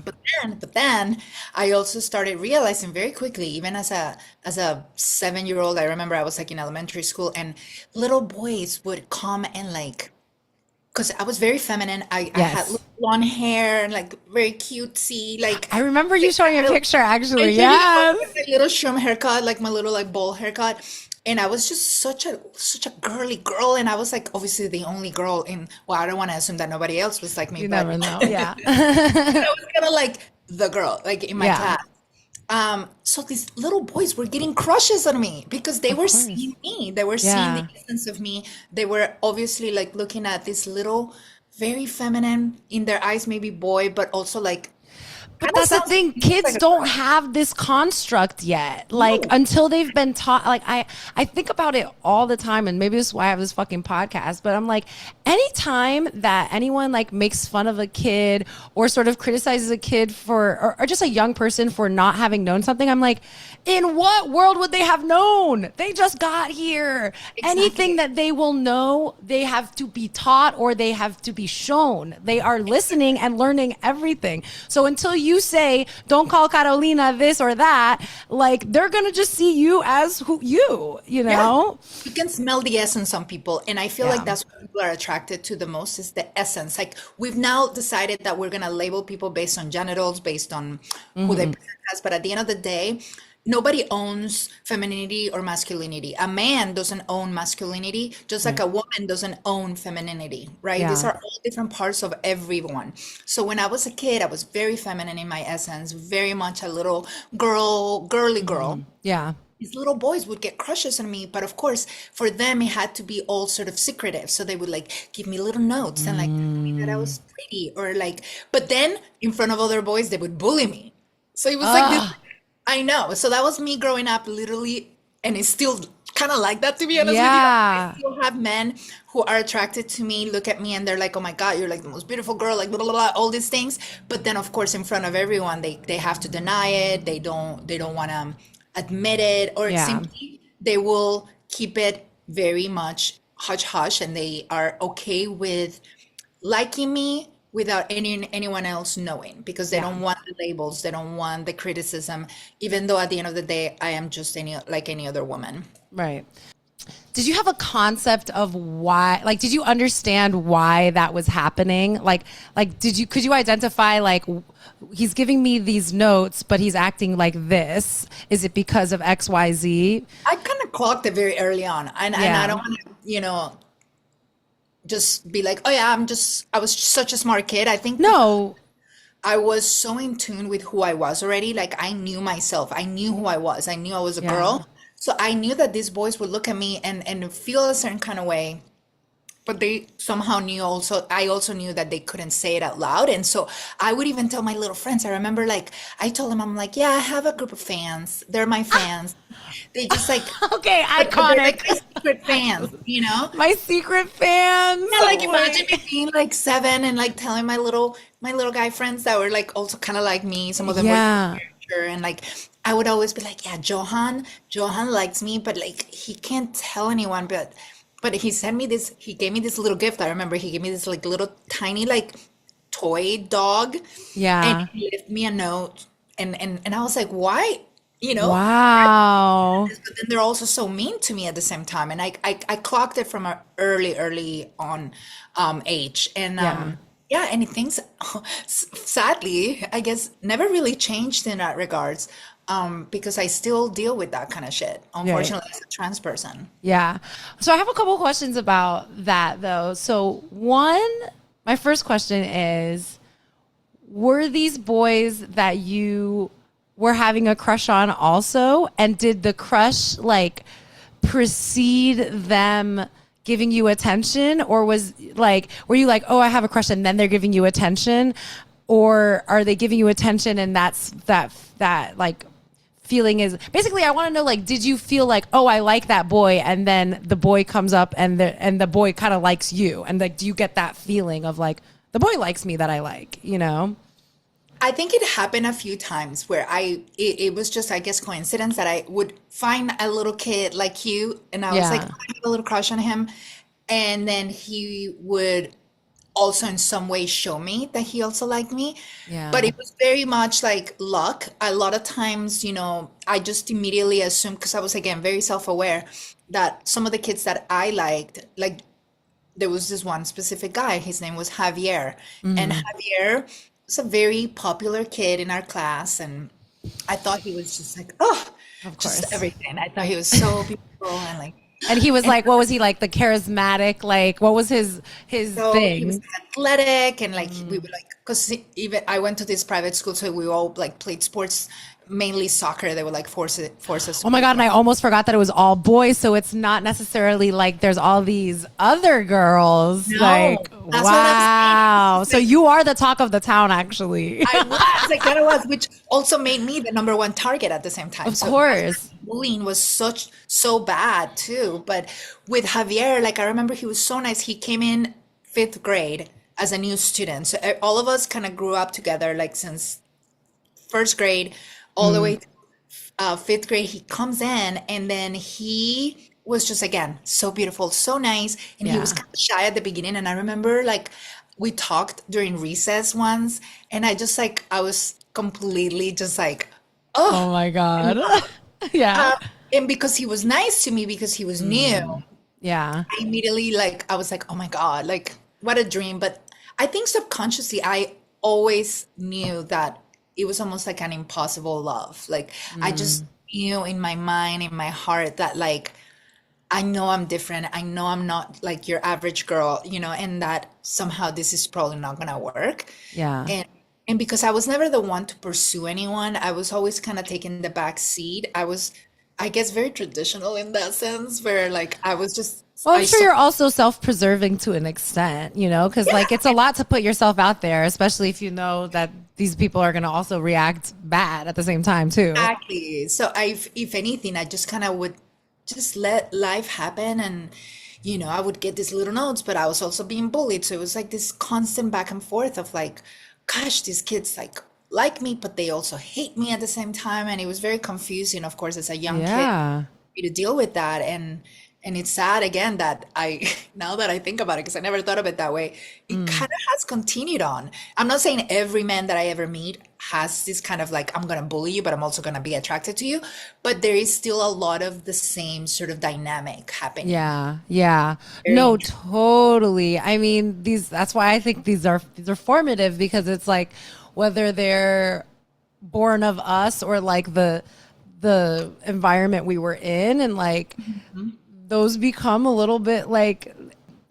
[SPEAKER 2] but then I also started realizing very quickly, even as a 7-year-old, I remember I was like in elementary school, and little boys would come and like, because I was very feminine. I had little blonde hair and like very cutesy. Like
[SPEAKER 1] I remember you showing a picture actually.
[SPEAKER 2] Yeah, little shroom haircut, like my little like bowl haircut. And I was just such a girly girl, and I was like obviously the only girl in. Well, I don't want to assume that nobody else was like me.
[SPEAKER 1] You never know. Yeah,
[SPEAKER 2] I was kind of like the girl, like in my class. So these little boys were getting crushes on me because they were seeing me. They were seeing the essence of me. They were obviously like looking at this little, very feminine in their eyes, maybe boy, but also like.
[SPEAKER 1] But that's the thing. Kids don't have this construct yet. Like until they've been taught. Like I think about it all the time, and maybe this is why I have this fucking podcast. But I'm like, anytime that anyone like makes fun of a kid or sort of criticizes a kid for, or just a young person for not having known something, I'm like, in what world would they have known? They just got here. Exactly. Anything that they will know, they have to be taught or they have to be shown. They are listening and learning everything. So until you say, don't call Carolina this or that, like they're going to just see you as you know?
[SPEAKER 2] You can smell the essence on people. And I feel like that's what people are attracted to the most is the essence. Like we've now decided that we're going to label people based on genitals, based on who they present as. But at the end of the day, nobody owns femininity or masculinity. A man doesn't own masculinity, just like a woman doesn't own femininity, right?
[SPEAKER 1] Yeah.
[SPEAKER 2] These are all different parts of everyone. So when I was a kid, I was very feminine in my essence, very much a little girly girl.
[SPEAKER 1] Yeah.
[SPEAKER 2] These little boys would get crushes on me, but of course, for them, it had to be all sort of secretive. So they would like give me little notes and like tell me that I was pretty or like, but then in front of other boys, they would bully me. So it was like this. I know. So that was me growing up literally, and it's still kind of like that, to be honest with you. I still have men who are attracted to me, look at me, and they're like, oh my God, you're like the most beautiful girl, like blah, blah, blah, all these things. But then, of course, in front of everyone, they have to deny it. They don't want to admit it, or simply they will keep it very much hush-hush, and they are okay with liking me without anyone else knowing, because they don't want the labels, they don't want the criticism, even though at the end of the day, I am just like any other woman.
[SPEAKER 1] Right. Did you have a concept of why, like, did you understand why that was happening? Like, could you identify, like, he's giving me these notes, but he's acting like this. Is it because of X, Y, Z?
[SPEAKER 2] I kind of clocked it very early on. And I don't want to, just be like, oh yeah, I was such a smart kid. I think I was so in tune with who I was already. Like I knew myself. I knew who I was. I knew I was a girl. So I knew that these boys would look at me and feel a certain kind of way. But they somehow knew also, I also knew that they couldn't say it out loud. And so I would even tell my little friends. I remember like, I told them, I'm like, yeah, I have a group of fans. They're my fans. They just like,
[SPEAKER 1] okay, iconic.
[SPEAKER 2] Like my secret fans,
[SPEAKER 1] My secret fans.
[SPEAKER 2] Yeah, like imagine me being like 7 and like telling my little guy friends that were like also kind of like me. Some of them were and like, I would always be like, yeah, Johan likes me, but like, he can't tell anyone, but he gave me this little gift. I remember he gave me this like little tiny like toy dog. Yeah. And he left me a note. And I was like, why?
[SPEAKER 1] Wow.
[SPEAKER 2] But then they're also so mean to me at the same time. And I clocked it from an early on age. And and things sadly, I guess, never really changed in that regards. because I still deal with that kind of shit,
[SPEAKER 1] Right.
[SPEAKER 2] unfortunately, as a trans person.
[SPEAKER 1] Yeah. So I have a couple questions about that though. So one, my first question is, were these boys that you were having a crush on also? And did the crush like precede them giving you attention? Or was like, were you like, oh, I have a crush and then they're giving you attention? Or are they giving you attention and that like feeling is basically, I want to know, like, did you feel like, oh, I like that boy, and then the boy comes up and the boy kind of likes you, and like, do you get that feeling of like the boy likes me that I like, you know?
[SPEAKER 2] I think it happened a few times where it was just, I guess, coincidence that I would find a little kid like you, and I was like,
[SPEAKER 1] Yeah,
[SPEAKER 2] "Oh, I have a little crush on him," and then he would also in some way show me that he also liked me. But
[SPEAKER 1] yeah,
[SPEAKER 2] it was very much like luck. A lot of times, I just immediately assumed, because I was again very self-aware, that some of the kids that I liked, like there was this one specific guy, his name was Javier. And Javier was a very popular kid in our class. And I thought he was just like, oh,
[SPEAKER 1] of
[SPEAKER 2] just
[SPEAKER 1] course.
[SPEAKER 2] everything. I thought he was so beautiful and like,
[SPEAKER 1] And he was
[SPEAKER 2] and
[SPEAKER 1] like, what was he like, the charismatic, like what was his
[SPEAKER 2] so he was
[SPEAKER 1] thing?
[SPEAKER 2] athletic and like we would like, because even I went to this private school, so we all like played sports, mainly soccer. They would like force us to
[SPEAKER 1] Oh my
[SPEAKER 2] play
[SPEAKER 1] God. And I
[SPEAKER 2] soccer.
[SPEAKER 1] almost forgot that it was all boys. So it's not necessarily like there's all these other girls.
[SPEAKER 2] No,
[SPEAKER 1] Like,
[SPEAKER 2] that's what I'm saying.
[SPEAKER 1] wow.
[SPEAKER 2] It's
[SPEAKER 1] So
[SPEAKER 2] like,
[SPEAKER 1] you are the talk of the town, actually.
[SPEAKER 2] I was like that, it was, which also made me the number one target at the same time.
[SPEAKER 1] Of
[SPEAKER 2] So that's why
[SPEAKER 1] course.
[SPEAKER 2] bullying was so bad too. But with Javier, like I remember he was so nice. He came in fifth grade as a new student. So all of us kind of grew up together, like since first grade all the way to fifth grade. He comes in and then he was just again so beautiful, so nice, and he was
[SPEAKER 1] Yeah.
[SPEAKER 2] kind of shy at the beginning. And I remember like we talked during recess once, and I just like I was completely just like, oh,
[SPEAKER 1] Oh my
[SPEAKER 2] in
[SPEAKER 1] God.
[SPEAKER 2] love.
[SPEAKER 1] Yeah.
[SPEAKER 2] Uh, and because he was nice to me, because he was new,
[SPEAKER 1] Yeah.
[SPEAKER 2] I immediately like I was like, oh my God, like what a dream. But I think subconsciously I always knew that it was almost like an impossible love. Like I just knew in my mind, in my heart that like I know I'm different. I know I'm not like your average girl, and that somehow this is probably not gonna work.
[SPEAKER 1] Yeah.
[SPEAKER 2] And and because I was never the one to pursue anyone, I was always kind of taking the back seat. I was, I guess, very traditional in that sense, where like I was just
[SPEAKER 1] Well, I'm
[SPEAKER 2] I
[SPEAKER 1] sure
[SPEAKER 2] saw
[SPEAKER 1] you're also self-preserving to an extent, you know, because like it's a lot to put yourself out there, especially if you know that these people are going to also react bad at the same time, too.
[SPEAKER 2] exactly. So I, if anything, I just kind of would just let life happen, and I would get these little notes, but I was also being bullied. So it was like this constant back and forth of like, gosh, these kids like me, but they also hate me at the same time, and it was very confusing, of course, as a young kid
[SPEAKER 1] Yeah.
[SPEAKER 2] to deal with that. And it's sad again that I now that I think about it, because I never thought of it that way, it kind of has continued on. I'm not saying every man that I ever meet has this kind of like, I'm gonna bully you, but I'm also gonna be attracted to you, but there is still a lot of the same sort of dynamic happening.
[SPEAKER 1] Yeah. Yeah.
[SPEAKER 2] Very
[SPEAKER 1] No,
[SPEAKER 2] interesting.
[SPEAKER 1] totally. I mean, that's why I think these are formative, because it's like whether they're born of us or like the environment we were in, and like those become a little bit like,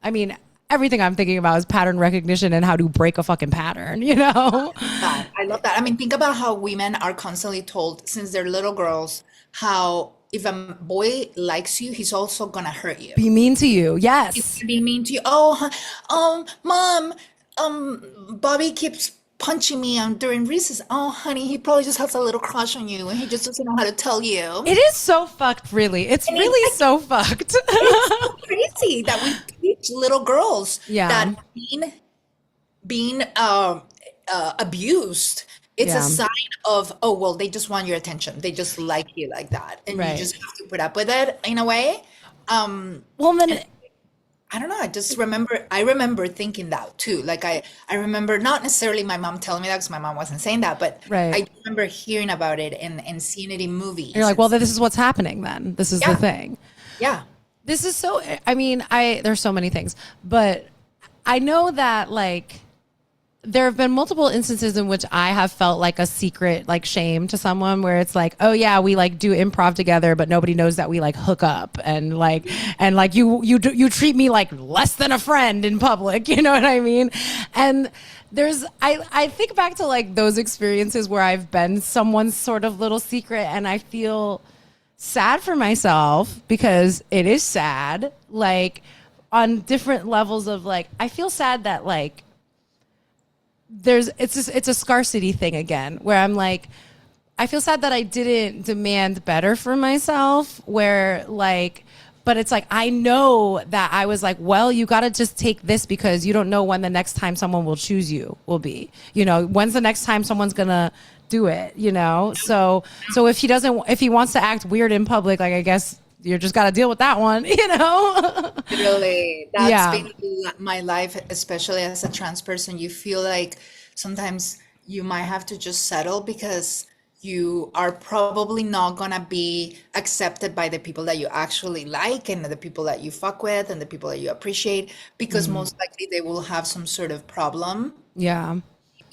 [SPEAKER 1] I mean, everything I'm thinking about is pattern recognition and how to break a fucking pattern, you know?
[SPEAKER 2] That I love that. I mean, think about how women are constantly told since they're little girls how if a boy likes you, he's also gonna hurt you.
[SPEAKER 1] Be mean to you.
[SPEAKER 2] He's
[SPEAKER 1] Yes.
[SPEAKER 2] gonna be mean to you. Oh, mom, Bobby keeps punching me during recess. Oh, honey, he probably just has a little crush on you, and he just doesn't know how to tell you.
[SPEAKER 1] It is so fucked, really. It's
[SPEAKER 2] And it's
[SPEAKER 1] really
[SPEAKER 2] like
[SPEAKER 1] so fucked.
[SPEAKER 2] it's so crazy that we teach little girls
[SPEAKER 1] Yeah.
[SPEAKER 2] that being abused, it's a
[SPEAKER 1] Yeah.
[SPEAKER 2] sign of, oh, well, they just want your attention. They just like you like that. And you
[SPEAKER 1] Right.
[SPEAKER 2] just have to put up with it in a way.
[SPEAKER 1] Well,
[SPEAKER 2] And
[SPEAKER 1] then,
[SPEAKER 2] I don't know, I remember thinking that too. Like I remember not necessarily my mom telling me that, because my mom wasn't saying that, but
[SPEAKER 1] right.
[SPEAKER 2] I remember hearing about it and seeing it in
[SPEAKER 1] You're
[SPEAKER 2] movies.
[SPEAKER 1] like, well, this is what's happening then. This is the
[SPEAKER 2] Yeah,
[SPEAKER 1] thing.
[SPEAKER 2] yeah.
[SPEAKER 1] This is so, I mean, there's so many things, but I know that like there have been multiple instances in which I have felt like a secret like shame to someone, where it's like, oh yeah, we like do improv together, but nobody knows that we like hook up, and like you treat me like less than a friend in public, you know what I mean? And I think back to like those experiences where I've been someone's sort of little secret, and I feel sad for myself, because it is sad, like on different levels of like, I feel sad that like it's a scarcity thing again, where I'm like, I feel sad that I didn't demand better for myself, where like, but it's like, I know that I was like, well, you got to just take this, because you don't know when the next time someone will choose you will be, you know, when's the next time someone's gonna do it, you know? So if he wants to act weird in public, like, I guess you just got to deal with that one, you know?
[SPEAKER 2] Really, that's
[SPEAKER 1] Yeah.
[SPEAKER 2] been my life, especially as a trans person. You feel like sometimes you might have to just settle because you are probably not gonna be accepted by the people that you actually like and the people that you fuck with and the people that you appreciate, because most likely they will have some sort of problem,
[SPEAKER 1] Yeah.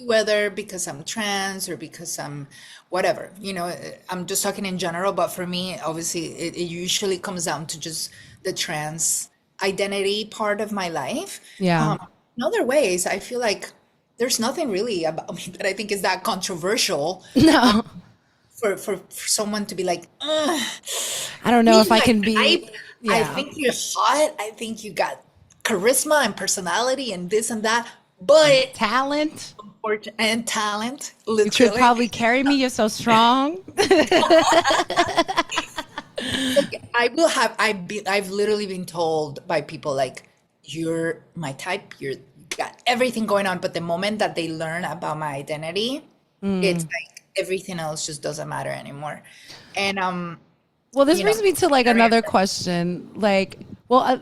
[SPEAKER 2] whether because I'm trans or because I'm whatever, you know, I'm just talking in general. But for me, obviously, it usually comes down to just the trans identity part of my life.
[SPEAKER 1] Yeah.
[SPEAKER 2] In other ways, I feel like there's nothing really about me that I think is that controversial
[SPEAKER 1] No,
[SPEAKER 2] for someone to be like, "Ugh,
[SPEAKER 1] I don't know
[SPEAKER 2] me
[SPEAKER 1] if I
[SPEAKER 2] like
[SPEAKER 1] can be,
[SPEAKER 2] type. I
[SPEAKER 1] yeah.
[SPEAKER 2] think you're hot. I think you got charisma and personality and this and that, but
[SPEAKER 1] Talent.
[SPEAKER 2] and talent,
[SPEAKER 1] You could
[SPEAKER 2] literally.
[SPEAKER 1] probably carry me. You're so strong.
[SPEAKER 2] Like, I've literally been told by people like, you're my type, you got everything going on, but the moment that they learn about my identity, it's like everything else just doesn't matter anymore. And
[SPEAKER 1] Well, this
[SPEAKER 2] you know,
[SPEAKER 1] brings me to like
[SPEAKER 2] very
[SPEAKER 1] another question. Like, well,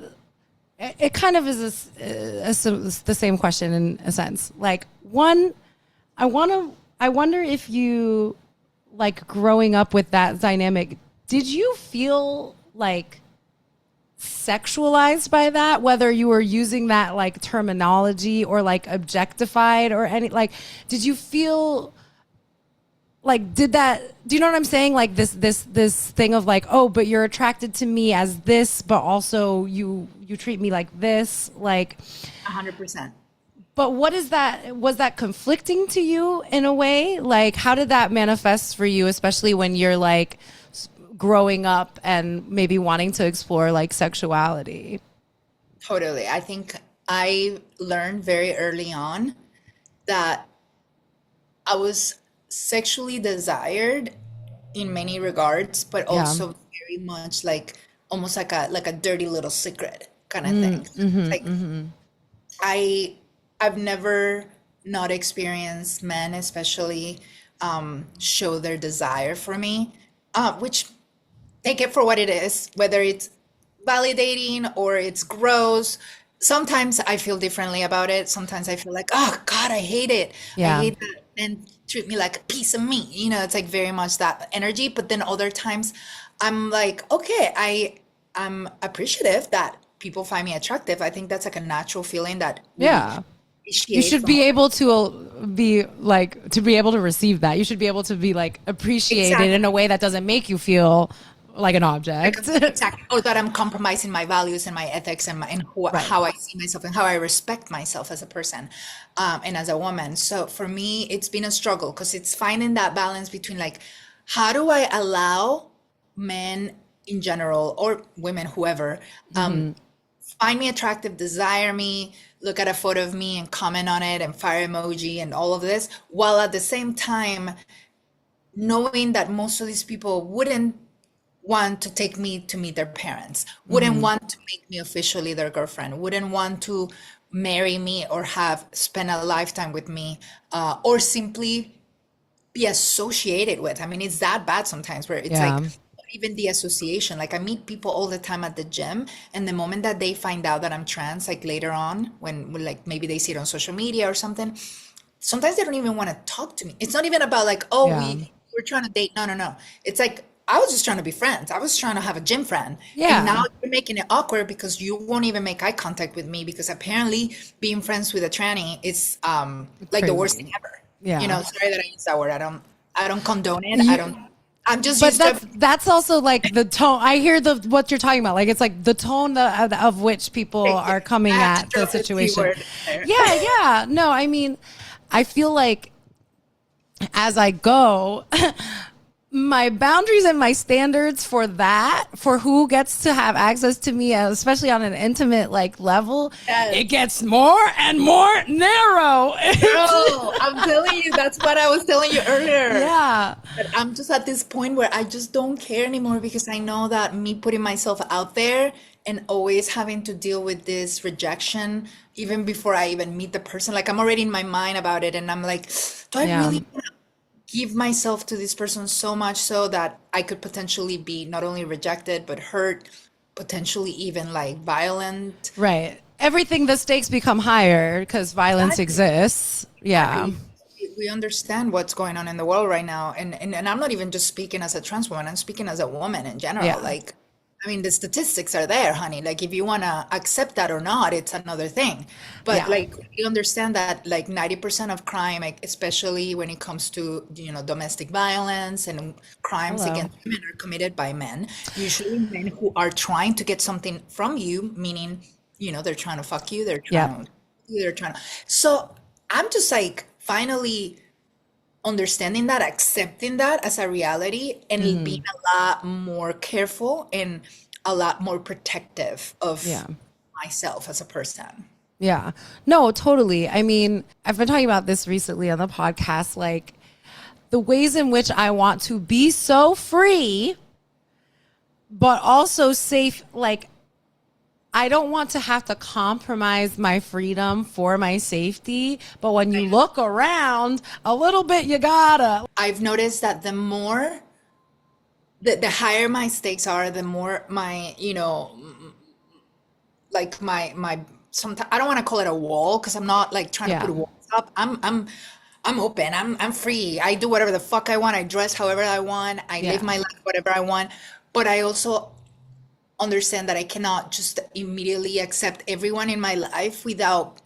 [SPEAKER 1] it kind of is the same question in a sense. Like, one, I wonder if you, like, growing up with that dynamic, did you feel like sexualized by that, whether you were using that like terminology or like objectified or any, like, did you feel like, did that, do you know what I'm saying, like this thing of like, oh, but you're attracted to me as this, but also you treat me like this, like,
[SPEAKER 2] 100%.
[SPEAKER 1] but what is that, was that conflicting to you in a way? Like, how did that manifest for you, especially when you're like growing up and maybe wanting to explore like sexuality?
[SPEAKER 2] Totally. I think I learned very early on that I was sexually desired in many regards, but
[SPEAKER 1] Yeah.
[SPEAKER 2] also very much like almost like a dirty little secret kind of thing. Like I I've never not experienced men especially show their desire for me, which take it for what it is, whether it's validating or it's gross. Sometimes I feel differently about it. Sometimes I feel like, oh God, I hate it. I
[SPEAKER 1] Yeah.
[SPEAKER 2] hate that men treat me like a piece of meat. You know, it's like very much that energy. But then other times I'm like, okay, I'm appreciative that people find me attractive. I think that's like a natural feeling that we
[SPEAKER 1] Yeah. You
[SPEAKER 2] appreciate
[SPEAKER 1] should
[SPEAKER 2] from
[SPEAKER 1] be able to be like, to be able to receive that. You should be able to be like appreciated in a
[SPEAKER 2] exactly.
[SPEAKER 1] way that doesn't make you feel like an object.
[SPEAKER 2] Exactly. Or that I'm compromising my values and my ethics and,
[SPEAKER 1] Right.
[SPEAKER 2] how I see myself and how I respect myself as a person, and as a woman. So for me, it's been a struggle because it's finding that balance between like, how do I allow men in general or women, whoever, find me attractive, desire me, look at a photo of me and comment on it and fire emoji and all of this, while at the same time knowing that most of these people wouldn't want to take me to meet their parents, wouldn't want to make me officially their girlfriend, wouldn't want to marry me or have spent a lifetime with me, or simply be associated with. I mean, it's that bad sometimes where it's like
[SPEAKER 1] Yeah.
[SPEAKER 2] not even the association. Like I meet people all the time at the gym, and the moment that they find out that I'm trans, like later on, when like maybe they see it on social media or something, sometimes they don't even want to talk to me. It's not even about like, oh,
[SPEAKER 1] Yeah.
[SPEAKER 2] we're trying to date. No, no, no. It's like I was just trying to be friends. I was trying to have a gym friend. And
[SPEAKER 1] Yeah.
[SPEAKER 2] now you're making it awkward because you won't even make eye contact with me because apparently being friends with a tranny is like the worst thing
[SPEAKER 1] Crazy.
[SPEAKER 2] ever. You
[SPEAKER 1] Yeah.
[SPEAKER 2] know, sorry that I use that word. I don't condone it. I
[SPEAKER 1] You,
[SPEAKER 2] don't I'm just
[SPEAKER 1] but
[SPEAKER 2] used to
[SPEAKER 1] that's also like the tone. I hear the what you're talking about. Like it's like the tone of which people
[SPEAKER 2] thank you.
[SPEAKER 1] are
[SPEAKER 2] I
[SPEAKER 1] coming
[SPEAKER 2] had to
[SPEAKER 1] at the
[SPEAKER 2] drop the T
[SPEAKER 1] situation.
[SPEAKER 2] word there.
[SPEAKER 1] Yeah, yeah. No, I mean, I feel like as I go, my boundaries and my standards for that, for who gets to have access to me, especially on an intimate like level,
[SPEAKER 2] Yes.
[SPEAKER 1] it gets more and more narrow.
[SPEAKER 2] Bro, I'm telling you, that's what I was telling you earlier.
[SPEAKER 1] Yeah.
[SPEAKER 2] But I'm just at this point where I just don't care anymore because I know that me putting myself out there and always having to deal with this rejection, even before I even meet the person, like I'm already in my mind about it. And I'm like, do I
[SPEAKER 1] Yeah.
[SPEAKER 2] really want to give myself to this person so much so that I could potentially be not only rejected, but hurt, potentially even like violent?
[SPEAKER 1] Right. Everything, the stakes become higher because violence
[SPEAKER 2] Exactly.
[SPEAKER 1] exists. Yeah.
[SPEAKER 2] Exactly. We understand what's going on in the world right now. And I'm not even just speaking as a trans woman, I'm speaking as a woman in general.
[SPEAKER 1] Yeah.
[SPEAKER 2] Like, I mean, the statistics are there, honey. Like, if you want to accept that or not, it's another thing. But
[SPEAKER 1] Yeah.
[SPEAKER 2] like, you understand that like 90% of crime, like, especially when it comes to, domestic violence and crimes
[SPEAKER 1] Hello.
[SPEAKER 2] against women are committed by men, usually men who are trying to get something from you, meaning, they're trying to fuck you,
[SPEAKER 1] Yep.
[SPEAKER 2] they're trying to. So I'm just like finally understanding that, accepting that as a reality, and being a lot more careful and a lot more protective
[SPEAKER 1] Yeah.
[SPEAKER 2] of myself as a person.
[SPEAKER 1] Yeah. No, totally. I mean, I've been talking about this recently on the podcast, like the ways in which I want to be so free, but also safe. Like, I don't want to have to compromise my freedom for my safety. But when you look around a little bit, you gotta.
[SPEAKER 2] I've noticed that the higher my stakes are, the more my, like my sometimes I don't want to call it a wall because I'm not like trying to put
[SPEAKER 1] Yeah.
[SPEAKER 2] walls up. I'm open. I'm free. I do whatever the fuck I want. I dress however I want. I live
[SPEAKER 1] Yeah.
[SPEAKER 2] my life whatever I want. But I also understand that I cannot just immediately accept everyone in my life without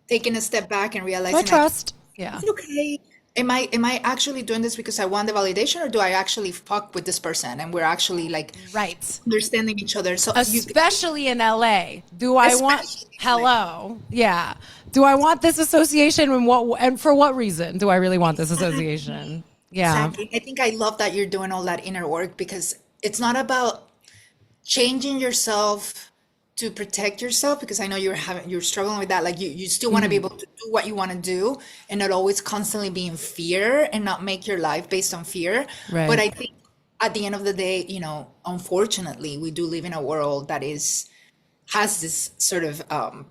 [SPEAKER 2] taking a step back and
[SPEAKER 1] So I
[SPEAKER 2] realizing like,
[SPEAKER 1] trust. Yeah.
[SPEAKER 2] is it okay? Am I actually doing this because I want the validation, or do I actually fuck with this person and we're actually like
[SPEAKER 1] Right.
[SPEAKER 2] understanding each other? So you
[SPEAKER 1] Especially in LA. Do I want
[SPEAKER 2] especially like,
[SPEAKER 1] hello? Yeah. Do I want this association and for what reason do I really want this association? Yeah.
[SPEAKER 2] exactly. I think I love that you're doing all that inner work because it's not about changing yourself to protect yourself, because I know you're struggling with that. Like you still want to be able to do what you want to do and not always constantly be in fear and not make your life based on fear. But
[SPEAKER 1] Right.
[SPEAKER 2] I think at the end of the day, unfortunately, we do live in a world that has this sort of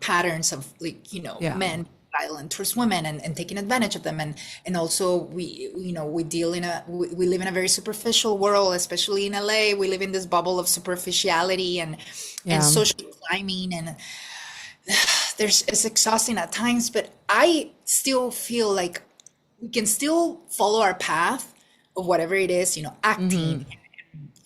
[SPEAKER 2] patterns of like,
[SPEAKER 1] Yeah.
[SPEAKER 2] men violent towards women and taking advantage of them, and also we live in a very superficial world, especially in LA. We live in this bubble of superficiality and
[SPEAKER 1] Yeah.
[SPEAKER 2] social climbing, and it's exhausting at times, but I still feel like we can still follow our path of whatever it is, acting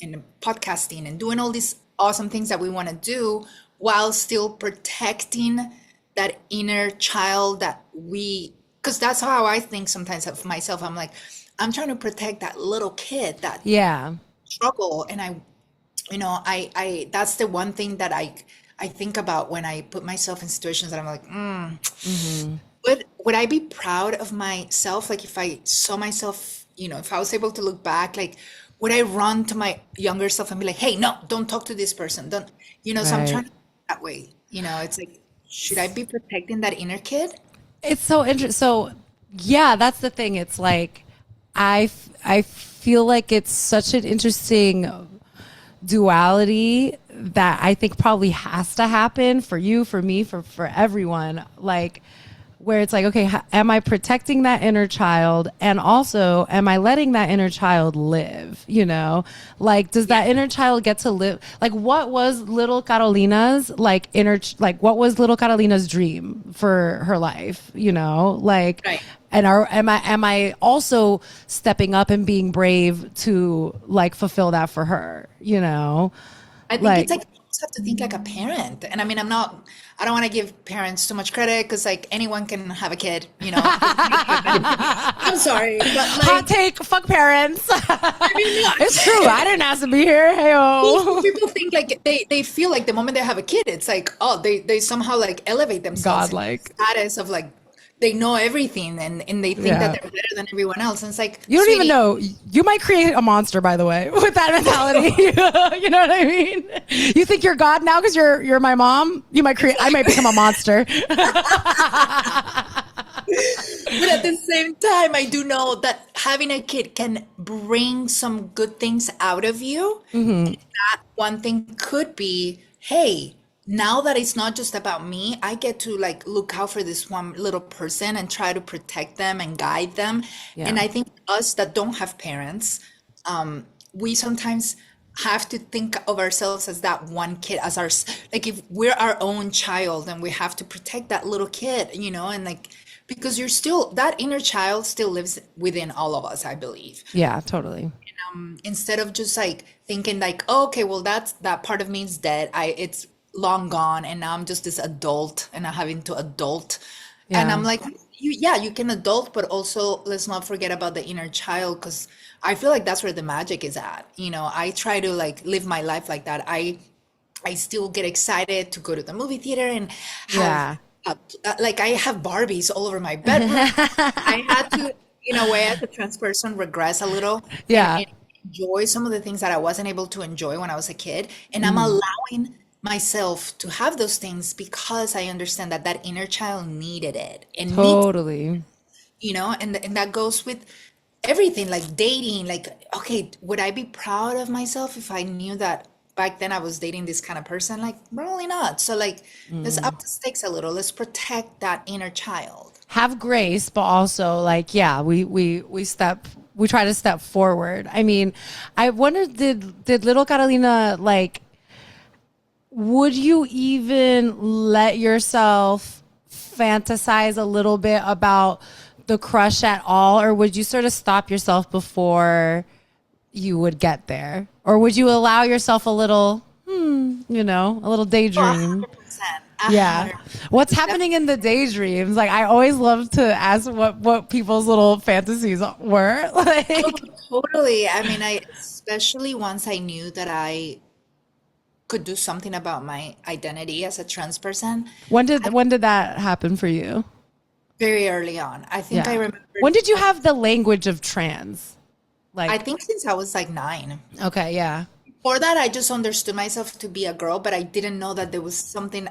[SPEAKER 2] and podcasting and doing all these awesome things that we want to do while still protecting that inner child that because that's how I think sometimes of myself. I'm like, I'm trying to protect that little kid that
[SPEAKER 1] Yeah.
[SPEAKER 2] struggle. And I that's the one thing that I think about when I put myself in situations that I'm like, would I be proud of myself? Like if I saw myself, if I was able to look back, like would I run to my younger self and be like, hey, no, don't talk to this person. Don't, so I'm trying
[SPEAKER 1] Right.
[SPEAKER 2] to that way. It's like, should I be protecting that inner kid?
[SPEAKER 1] It's so interesting. So, yeah, that's the thing. It's like I feel like it's such an interesting duality that I think probably has to happen for you, for me, for everyone. Like where it's like, okay, am I protecting that inner child? And also, am I letting that inner child live? You know, like, does that inner child get to live? Like, what was little Carolina's like what was little Carolina's dream for her life? You know, like,
[SPEAKER 2] Right.
[SPEAKER 1] and am I also stepping up and being brave to like fulfill that for her? You know,
[SPEAKER 2] I think it's
[SPEAKER 1] like,
[SPEAKER 2] like you just have to think like a parent. And I mean, I don't want to give parents too much credit because like anyone can have a kid, you know. I'm sorry, but
[SPEAKER 1] hot
[SPEAKER 2] like,
[SPEAKER 1] take, fuck parents.
[SPEAKER 2] I mean, no,
[SPEAKER 1] It's true. I didn't ask to be here. Hey,
[SPEAKER 2] people think like they feel like the moment they have a kid, it's like, oh, they somehow like elevate themselves in
[SPEAKER 1] godlike.
[SPEAKER 2] the status of like they know everything and they think that
[SPEAKER 1] Yeah.
[SPEAKER 2] they're better than everyone else. And it's like,
[SPEAKER 1] You don't even
[SPEAKER 2] sweetie,
[SPEAKER 1] know. You might create a monster, by the way, with that mentality. You know what I mean? You think you're God now because you're my mom? You might create. I might become a monster.
[SPEAKER 2] but at the same time, I do know that having a kid can bring some good things out of you. And that one thing could be, hey, now that it's not just about me, I get to like look out for this one little person and try to protect them and guide them. And
[SPEAKER 1] Yeah.
[SPEAKER 2] I think us that don't have parents, we sometimes have to think of ourselves as that one kid, as our, like if we're our own child and we have to protect that little kid, you know, and like, because you're still, that inner child still lives within all of us, I believe.
[SPEAKER 1] Yeah, totally.
[SPEAKER 2] Instead of just like thinking like, oh, okay, well, that part of me is dead. It's long gone. And now I'm just this adult and I'm having to adult. And
[SPEAKER 1] Yeah.
[SPEAKER 2] I'm like, you can adult, but also let's not forget about the inner child because I feel like that's where the magic is at. You know, I try to like live my life like that. I still get excited to go to the movie theater and
[SPEAKER 1] Yeah.
[SPEAKER 2] have like I have Barbies all over my bedroom. I had to, in a way, as a trans person, regress a little
[SPEAKER 1] Yeah.
[SPEAKER 2] and enjoy some of the things that I wasn't able to enjoy when I was a kid. And I'm allowing myself to have those things because I understand that that inner child needed it and needs,
[SPEAKER 1] Totally.
[SPEAKER 2] you know, and that goes with everything like dating. Like, okay, would I be proud of myself if I knew that back then I was dating this kind of person? Like, probably not. So, like, let's up the stakes a little. Let's protect that inner child.
[SPEAKER 1] Have grace, but also like, yeah, we try to step forward. I mean, I wonder, did little Carolina like, would you even let yourself fantasize a little bit about the crush at all, or would you sort of stop yourself before you would get there, or would you allow yourself a little, you know, a little daydream?
[SPEAKER 2] 100%.
[SPEAKER 1] Yeah.
[SPEAKER 2] 100%.
[SPEAKER 1] What's happening in the daydreams? Like, I always love to ask what people's little fantasies were. Like,
[SPEAKER 2] Totally. I mean, especially once I knew that I could do something about my identity as a trans person
[SPEAKER 1] when did that happen for you?
[SPEAKER 2] very early on. I think I
[SPEAKER 1] Yeah.
[SPEAKER 2] remember,
[SPEAKER 1] When did you have the language of trans?
[SPEAKER 2] I
[SPEAKER 1] Like,
[SPEAKER 2] think since I was like 9.
[SPEAKER 1] okay, yeah.
[SPEAKER 2] For that, I just understood myself to be a girl, but I didn't know that there was something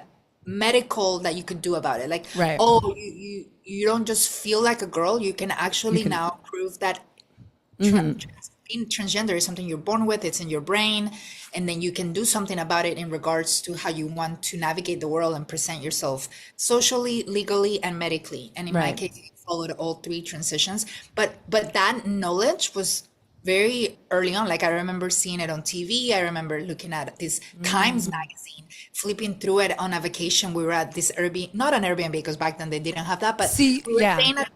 [SPEAKER 2] medical that you could do about it. Like,
[SPEAKER 1] Right.
[SPEAKER 2] oh, you don't just feel like a girl. You can actually now prove that being transgender is something you're born with. It's in your brain, and then you can do something about it in regards to how you want to navigate the world and present yourself socially, legally, and medically. And in my
[SPEAKER 1] Right.
[SPEAKER 2] case, I followed all 3 transitions. But that knowledge was very early on. Like I remember seeing it on TV. I remember looking at this Times magazine, flipping through it on a vacation. We were at this Airbnb, not an Airbnb because back then they didn't have that, but
[SPEAKER 1] See,
[SPEAKER 2] we were
[SPEAKER 1] yeah.
[SPEAKER 2] staying at,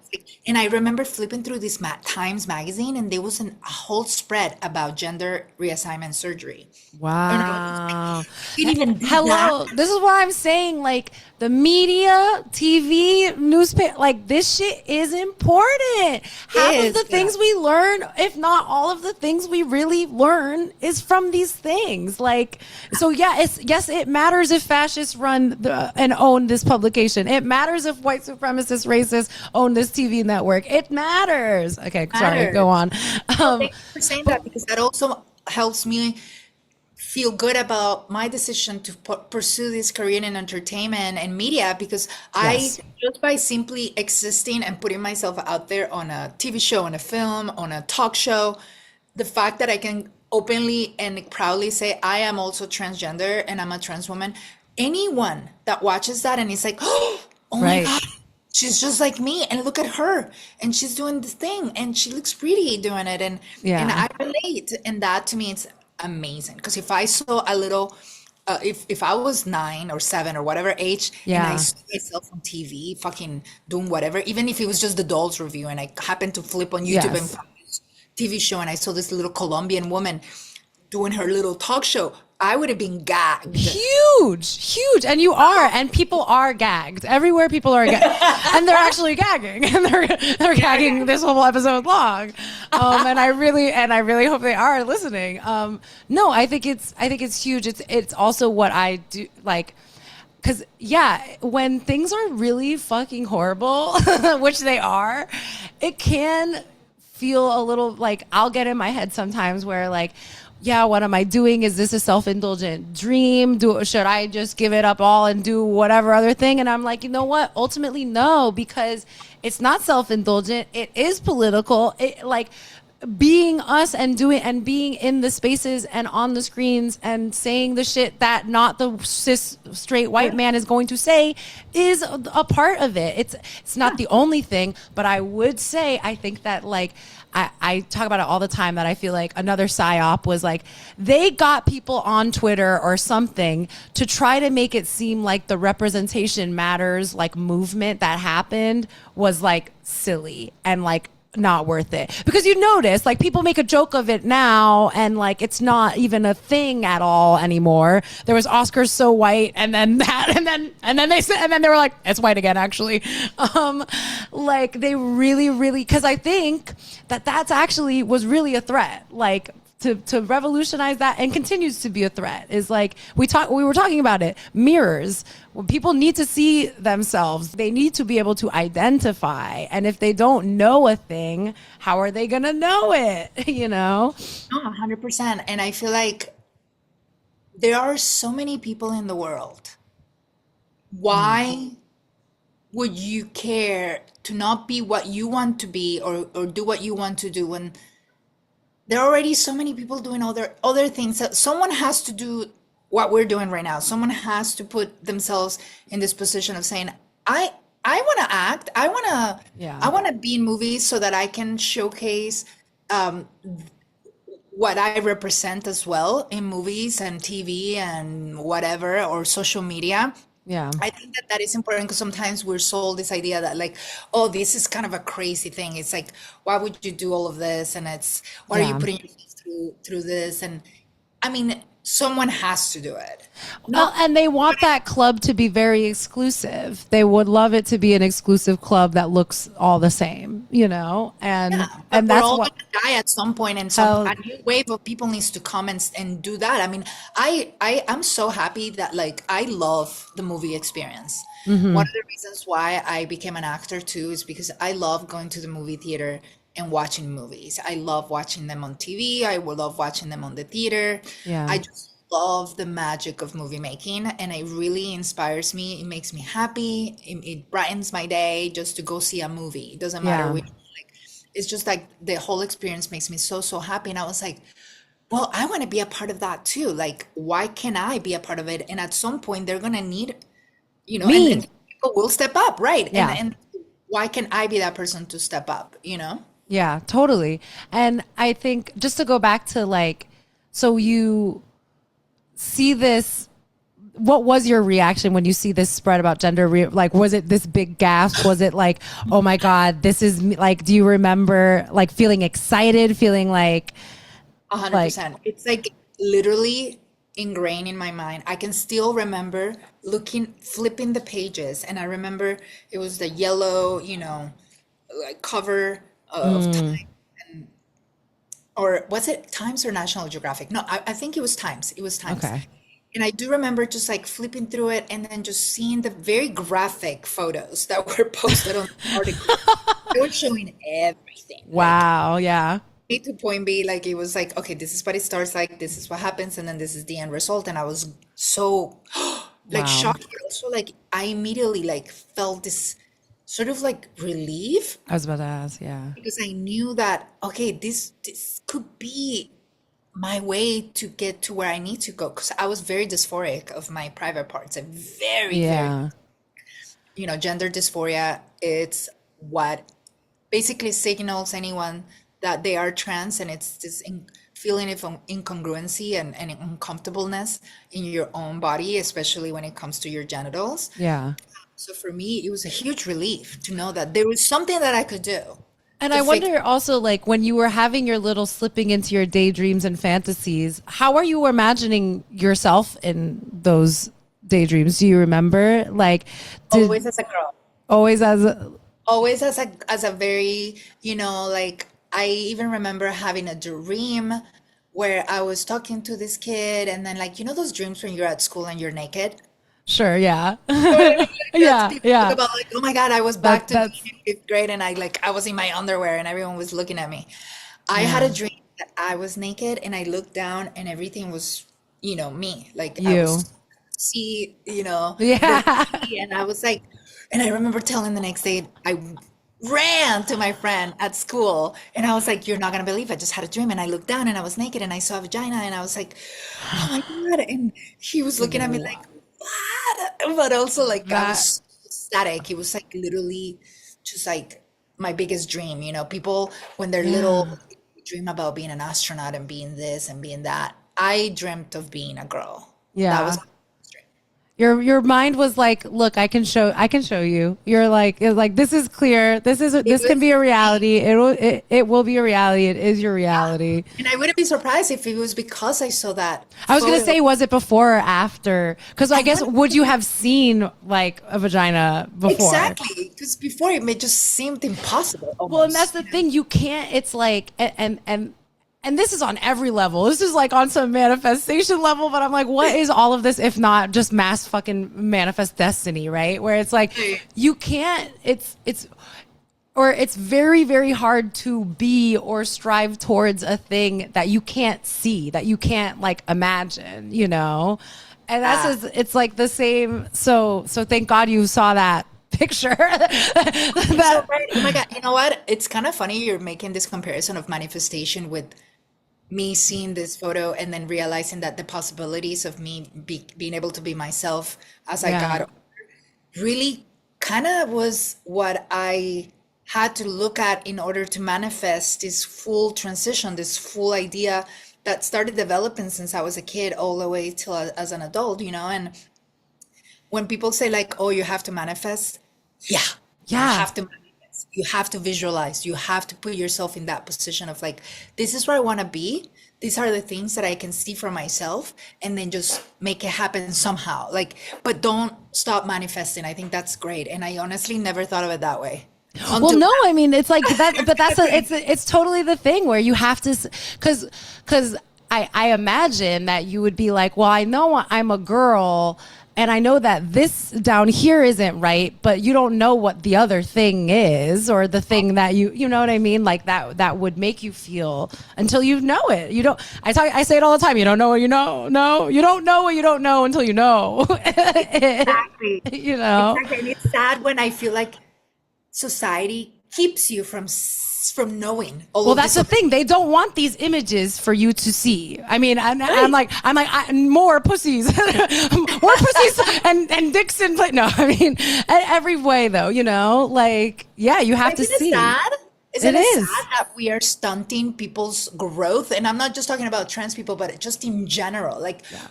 [SPEAKER 2] and I remember flipping through this Times magazine, and there was a whole spread about gender reassignment surgery. And I was
[SPEAKER 1] Wow.
[SPEAKER 2] like, you didn't even do
[SPEAKER 1] Hello.
[SPEAKER 2] that.
[SPEAKER 1] This is what I'm saying. Like, the media, TV, newspaper, like, this shit is important. Half of
[SPEAKER 2] Is,
[SPEAKER 1] the things we learn, if not all of the things we really learn, is from these things. Like, so yeah, yes, it matters if fascists run and own this publication. It matters if white supremacist racists own this TV network. It matters. Okay, sorry,
[SPEAKER 2] Matters.
[SPEAKER 1] go on.
[SPEAKER 2] Thank you for saying that because that also helps me feel good about my decision to pursue this career in entertainment and media because
[SPEAKER 1] Yes.
[SPEAKER 2] I just by simply existing and putting myself out there on a TV show, on a film, on a talk show, the fact that I can openly and proudly say I am also transgender and I'm a trans woman, anyone that watches that and is like, oh my
[SPEAKER 1] Right.
[SPEAKER 2] God, she's just like me, and look at her, and she's doing this thing, and she looks pretty doing it, and
[SPEAKER 1] Yeah.
[SPEAKER 2] I relate, and that to me it's amazing. Because if I saw a little, if I was 9 or 7 or whatever age, and I
[SPEAKER 1] Yeah.
[SPEAKER 2] saw myself on TV fucking doing whatever, even if it was just the Dolls review, and I happened to flip on YouTube and
[SPEAKER 1] Yes.
[SPEAKER 2] found this TV show, and I saw this little Colombian woman doing her little talk show, I would have been gagged.
[SPEAKER 1] Huge, huge. And you are, and people are gagged. Everywhere people are gagged. And they're actually gagging. And they're gagging this whole episode long. And I really hope they are listening. No, I think it's huge. It's also what I do, like, because, yeah, when things are really fucking horrible, which they are, it can feel a little like, I'll get in my head sometimes where, like, yeah, what am I doing? Is this a self-indulgent dream? Should I just give it up all and do whatever other thing? And I'm like, you know what? Ultimately, no, because it's not self-indulgent. It is political. It, like, being us and doing and being in the spaces and on the screens and saying the shit that not the cis straight white man is going to say is a part of it. It's not the only thing, but I would say I think that, like, I talk about it all the time, that I feel like another psyop was like they got people on Twitter or something to try to make it seem like the representation matters, like, movement that happened was like silly and like not worth it. Because you notice, like, people make a joke of it now and, like, it's not even a thing at all anymore. There was Oscars so white, and then that, and then they were like, it's white again, actually. Like, they really, because I think that's actually was really a threat, like, to revolutionize that, and continues to be a threat, is like we were talking about it, mirrors. When people need to see themselves, they need to be able to identify, and if they don't know a thing, how are they gonna know it? You know?
[SPEAKER 2] No, 100%. And I feel like there are so many people in the world. Why would you care to not be what you want to be, or do what you want to do, when there are already so many people doing other things? That someone has to do what we're doing right now. Someone has to put themselves in this position of saying, I want to act.
[SPEAKER 1] Yeah.
[SPEAKER 2] I want to be in movies so that I can showcase um, what I represent as well in movies and TV and whatever, or social media.
[SPEAKER 1] Yeah.
[SPEAKER 2] I think that that is important, because sometimes we're sold this idea that, like, oh, this is kind of a crazy thing. It's like, why would you do all of this? And it's, why are you
[SPEAKER 1] Yeah.
[SPEAKER 2] putting yourself through this? And I mean, someone has to do it.
[SPEAKER 1] Well,
[SPEAKER 2] Not,
[SPEAKER 1] and they want that club to be very exclusive. They would love it to be an exclusive club that looks all the same, you know?
[SPEAKER 2] yeah, but
[SPEAKER 1] And
[SPEAKER 2] we're
[SPEAKER 1] that's
[SPEAKER 2] all
[SPEAKER 1] what
[SPEAKER 2] gonna die at some point, and
[SPEAKER 1] hell
[SPEAKER 2] a new wave of people needs to come and do that. I mean, I'm so happy that, like, I love the movie experience. One of the reasons why I became an actor too is because I love going to the movie theater and watching movies. I love watching them on TV. I will love watching them on the theater.
[SPEAKER 1] yeah.
[SPEAKER 2] I just love the magic of movie making, and it really inspires me. It makes me happy. It brightens my day just to go see a movie. It doesn't matter
[SPEAKER 1] Yeah.
[SPEAKER 2] which, like, it's just like the whole experience makes me so happy. And I was like, well, I want to be a part of that too. Like, why can't I be a part of it? And at some point they're gonna need, and
[SPEAKER 1] Me.
[SPEAKER 2] people will step up, right? And
[SPEAKER 1] Yeah.
[SPEAKER 2] why can I be that person to step up,
[SPEAKER 1] Yeah, totally. And I think, just to go back to, like, so you see this, what was your reaction when you see this spread about like, was it this big gasp? Was it like, oh my God, this is me? Like, do you remember, like, feeling excited, feeling
[SPEAKER 2] A hundred
[SPEAKER 1] like,
[SPEAKER 2] percent. It's like literally ingrained in my mind. I can still remember flipping the pages, and I remember it was the yellow, like cover of
[SPEAKER 1] mm,
[SPEAKER 2] Time, or was it Times or National Geographic? No, I think it was Times. It was Times.
[SPEAKER 1] okay.
[SPEAKER 2] And I do remember just like flipping through it, and then just seeing the very graphic photos that were posted on the article. They were showing everything, like
[SPEAKER 1] Wow. Yeah.
[SPEAKER 2] A to point B. Like, it was like, okay, this is what it starts like, this is what happens, and then this is the end result. And I was so like
[SPEAKER 1] Wow.
[SPEAKER 2] shocked, but also like I immediately like felt this sort of like relief,
[SPEAKER 1] I was about to ask. Yeah.
[SPEAKER 2] because I knew that, okay, this could be my way to get to where I need to go. Because I was very dysphoric of my private parts. I'm very, very,
[SPEAKER 1] Yeah.
[SPEAKER 2] gender dysphoria, it's what basically signals anyone that they are trans, and it's this feeling of incongruency and uncomfortableness in your own body, especially when it comes to your genitals.
[SPEAKER 1] Yeah.
[SPEAKER 2] So for me, it was a huge relief to know that there was something that I could do
[SPEAKER 1] And
[SPEAKER 2] to
[SPEAKER 1] I
[SPEAKER 2] fix.
[SPEAKER 1] wonder also, like, when you were having your little slipping into your daydreams and fantasies, how are you imagining yourself in those daydreams? Do you remember? Like, did
[SPEAKER 2] Always as a girl.
[SPEAKER 1] always as a,
[SPEAKER 2] Always as a very, like I even remember having a dream where I was talking to this kid, and then like those dreams when you're at school and you're naked.
[SPEAKER 1] sure, yeah.
[SPEAKER 2] You know what I mean? Like that's
[SPEAKER 1] Yeah,
[SPEAKER 2] people talk
[SPEAKER 1] yeah.
[SPEAKER 2] about like, oh my God, I was back to
[SPEAKER 1] That's
[SPEAKER 2] being in fifth grade, and I was in my underwear and everyone was looking at me. I had
[SPEAKER 1] yeah.
[SPEAKER 2] a dream that I was naked and I looked down and everything was, me. Like I
[SPEAKER 1] You.
[SPEAKER 2] was see,
[SPEAKER 1] Yeah.
[SPEAKER 2] vertically, and I was like, and I remember telling the next day I ran to my friend at school and I was like, you're not gonna believe I just had a dream, and I looked down and I was naked and I saw a vagina and I was like, oh my God. And he was looking at me like, what? But also like I
[SPEAKER 1] That
[SPEAKER 2] was ecstatic. It was like literally just like my biggest dream. People when they're
[SPEAKER 1] yeah.
[SPEAKER 2] little dream about being an astronaut and being this and being that. I dreamt of being a girl. That was
[SPEAKER 1] Yeah.
[SPEAKER 2] my biggest dream.
[SPEAKER 1] Your mind was like, look, I can show you. It's like this is clear.
[SPEAKER 2] It
[SPEAKER 1] This can
[SPEAKER 2] was
[SPEAKER 1] be a
[SPEAKER 2] me.
[SPEAKER 1] reality. It will be a reality. It is your reality.
[SPEAKER 2] And I wouldn't be surprised if it was because I saw that
[SPEAKER 1] I was gonna
[SPEAKER 2] photo.
[SPEAKER 1] say, was it before or after? Because I
[SPEAKER 2] I
[SPEAKER 1] guess
[SPEAKER 2] don't
[SPEAKER 1] would you have seen like a vagina before?
[SPEAKER 2] exactly, because before it may just seemed impossible
[SPEAKER 1] Well, and that's
[SPEAKER 2] almost.
[SPEAKER 1] the thing. You can't. It's like, and this is on every level. This is like on some manifestation level. But I'm like, what is all of this if not just mass fucking manifest destiny, right? Where it's like,
[SPEAKER 2] Right.
[SPEAKER 1] you can't. It's very, very hard to be or strive towards a thing that you can't see, that you can't like imagine. And that's
[SPEAKER 2] Ah.
[SPEAKER 1] just, it's like the same. So thank God you saw that picture.
[SPEAKER 2] You're so
[SPEAKER 1] that
[SPEAKER 2] right. Oh my God. You know what? It's kind of funny you're making this comparison of manifestation with me seeing this photo and then realizing that the possibilities of me being able to be myself as I
[SPEAKER 1] Yeah.
[SPEAKER 2] got really kind of was what I had to look at in order to manifest this full transition, this full idea that started developing since I was a kid all the way till as an adult. And when people say like, oh, you have to manifest, yeah, you
[SPEAKER 1] Yeah.
[SPEAKER 2] have to manifest. You have to visualize. You have to put yourself in that position of like, this is where I want to be. These are the things that I can see for myself, and then just make it happen somehow. Like, but don't stop manifesting. I think that's great. And I honestly never thought of it that way
[SPEAKER 1] Well,
[SPEAKER 2] until
[SPEAKER 1] no,
[SPEAKER 2] now.
[SPEAKER 1] I mean it's like that, but it's totally the thing where you have to, because I imagine that you would be like, well, I know I'm a girl, and I know that this down here isn't right, but you don't know what the other thing is, or the thing that you know what I mean, like that would make you feel until you know it. You don't. I say it all the time. You don't know what you know. No, you don't know what you don't know until you know.
[SPEAKER 2] Exactly.
[SPEAKER 1] you know.
[SPEAKER 2] Exactly. And it's sad when I feel like society keeps you from knowing all
[SPEAKER 1] Well,
[SPEAKER 2] of
[SPEAKER 1] that's
[SPEAKER 2] this.
[SPEAKER 1] the thing. They don't want these images for you to see. I mean, I'm
[SPEAKER 2] Right.
[SPEAKER 1] like, more pussies, more pussies, and Dixon. But no, I mean, every way though, like, yeah, you have to
[SPEAKER 2] Isn't it
[SPEAKER 1] see.
[SPEAKER 2] sad?
[SPEAKER 1] It
[SPEAKER 2] Isn't it
[SPEAKER 1] is.
[SPEAKER 2] sad that we are stunting people's growth? And I'm not just talking about trans people, but just in general. Like
[SPEAKER 1] Yeah.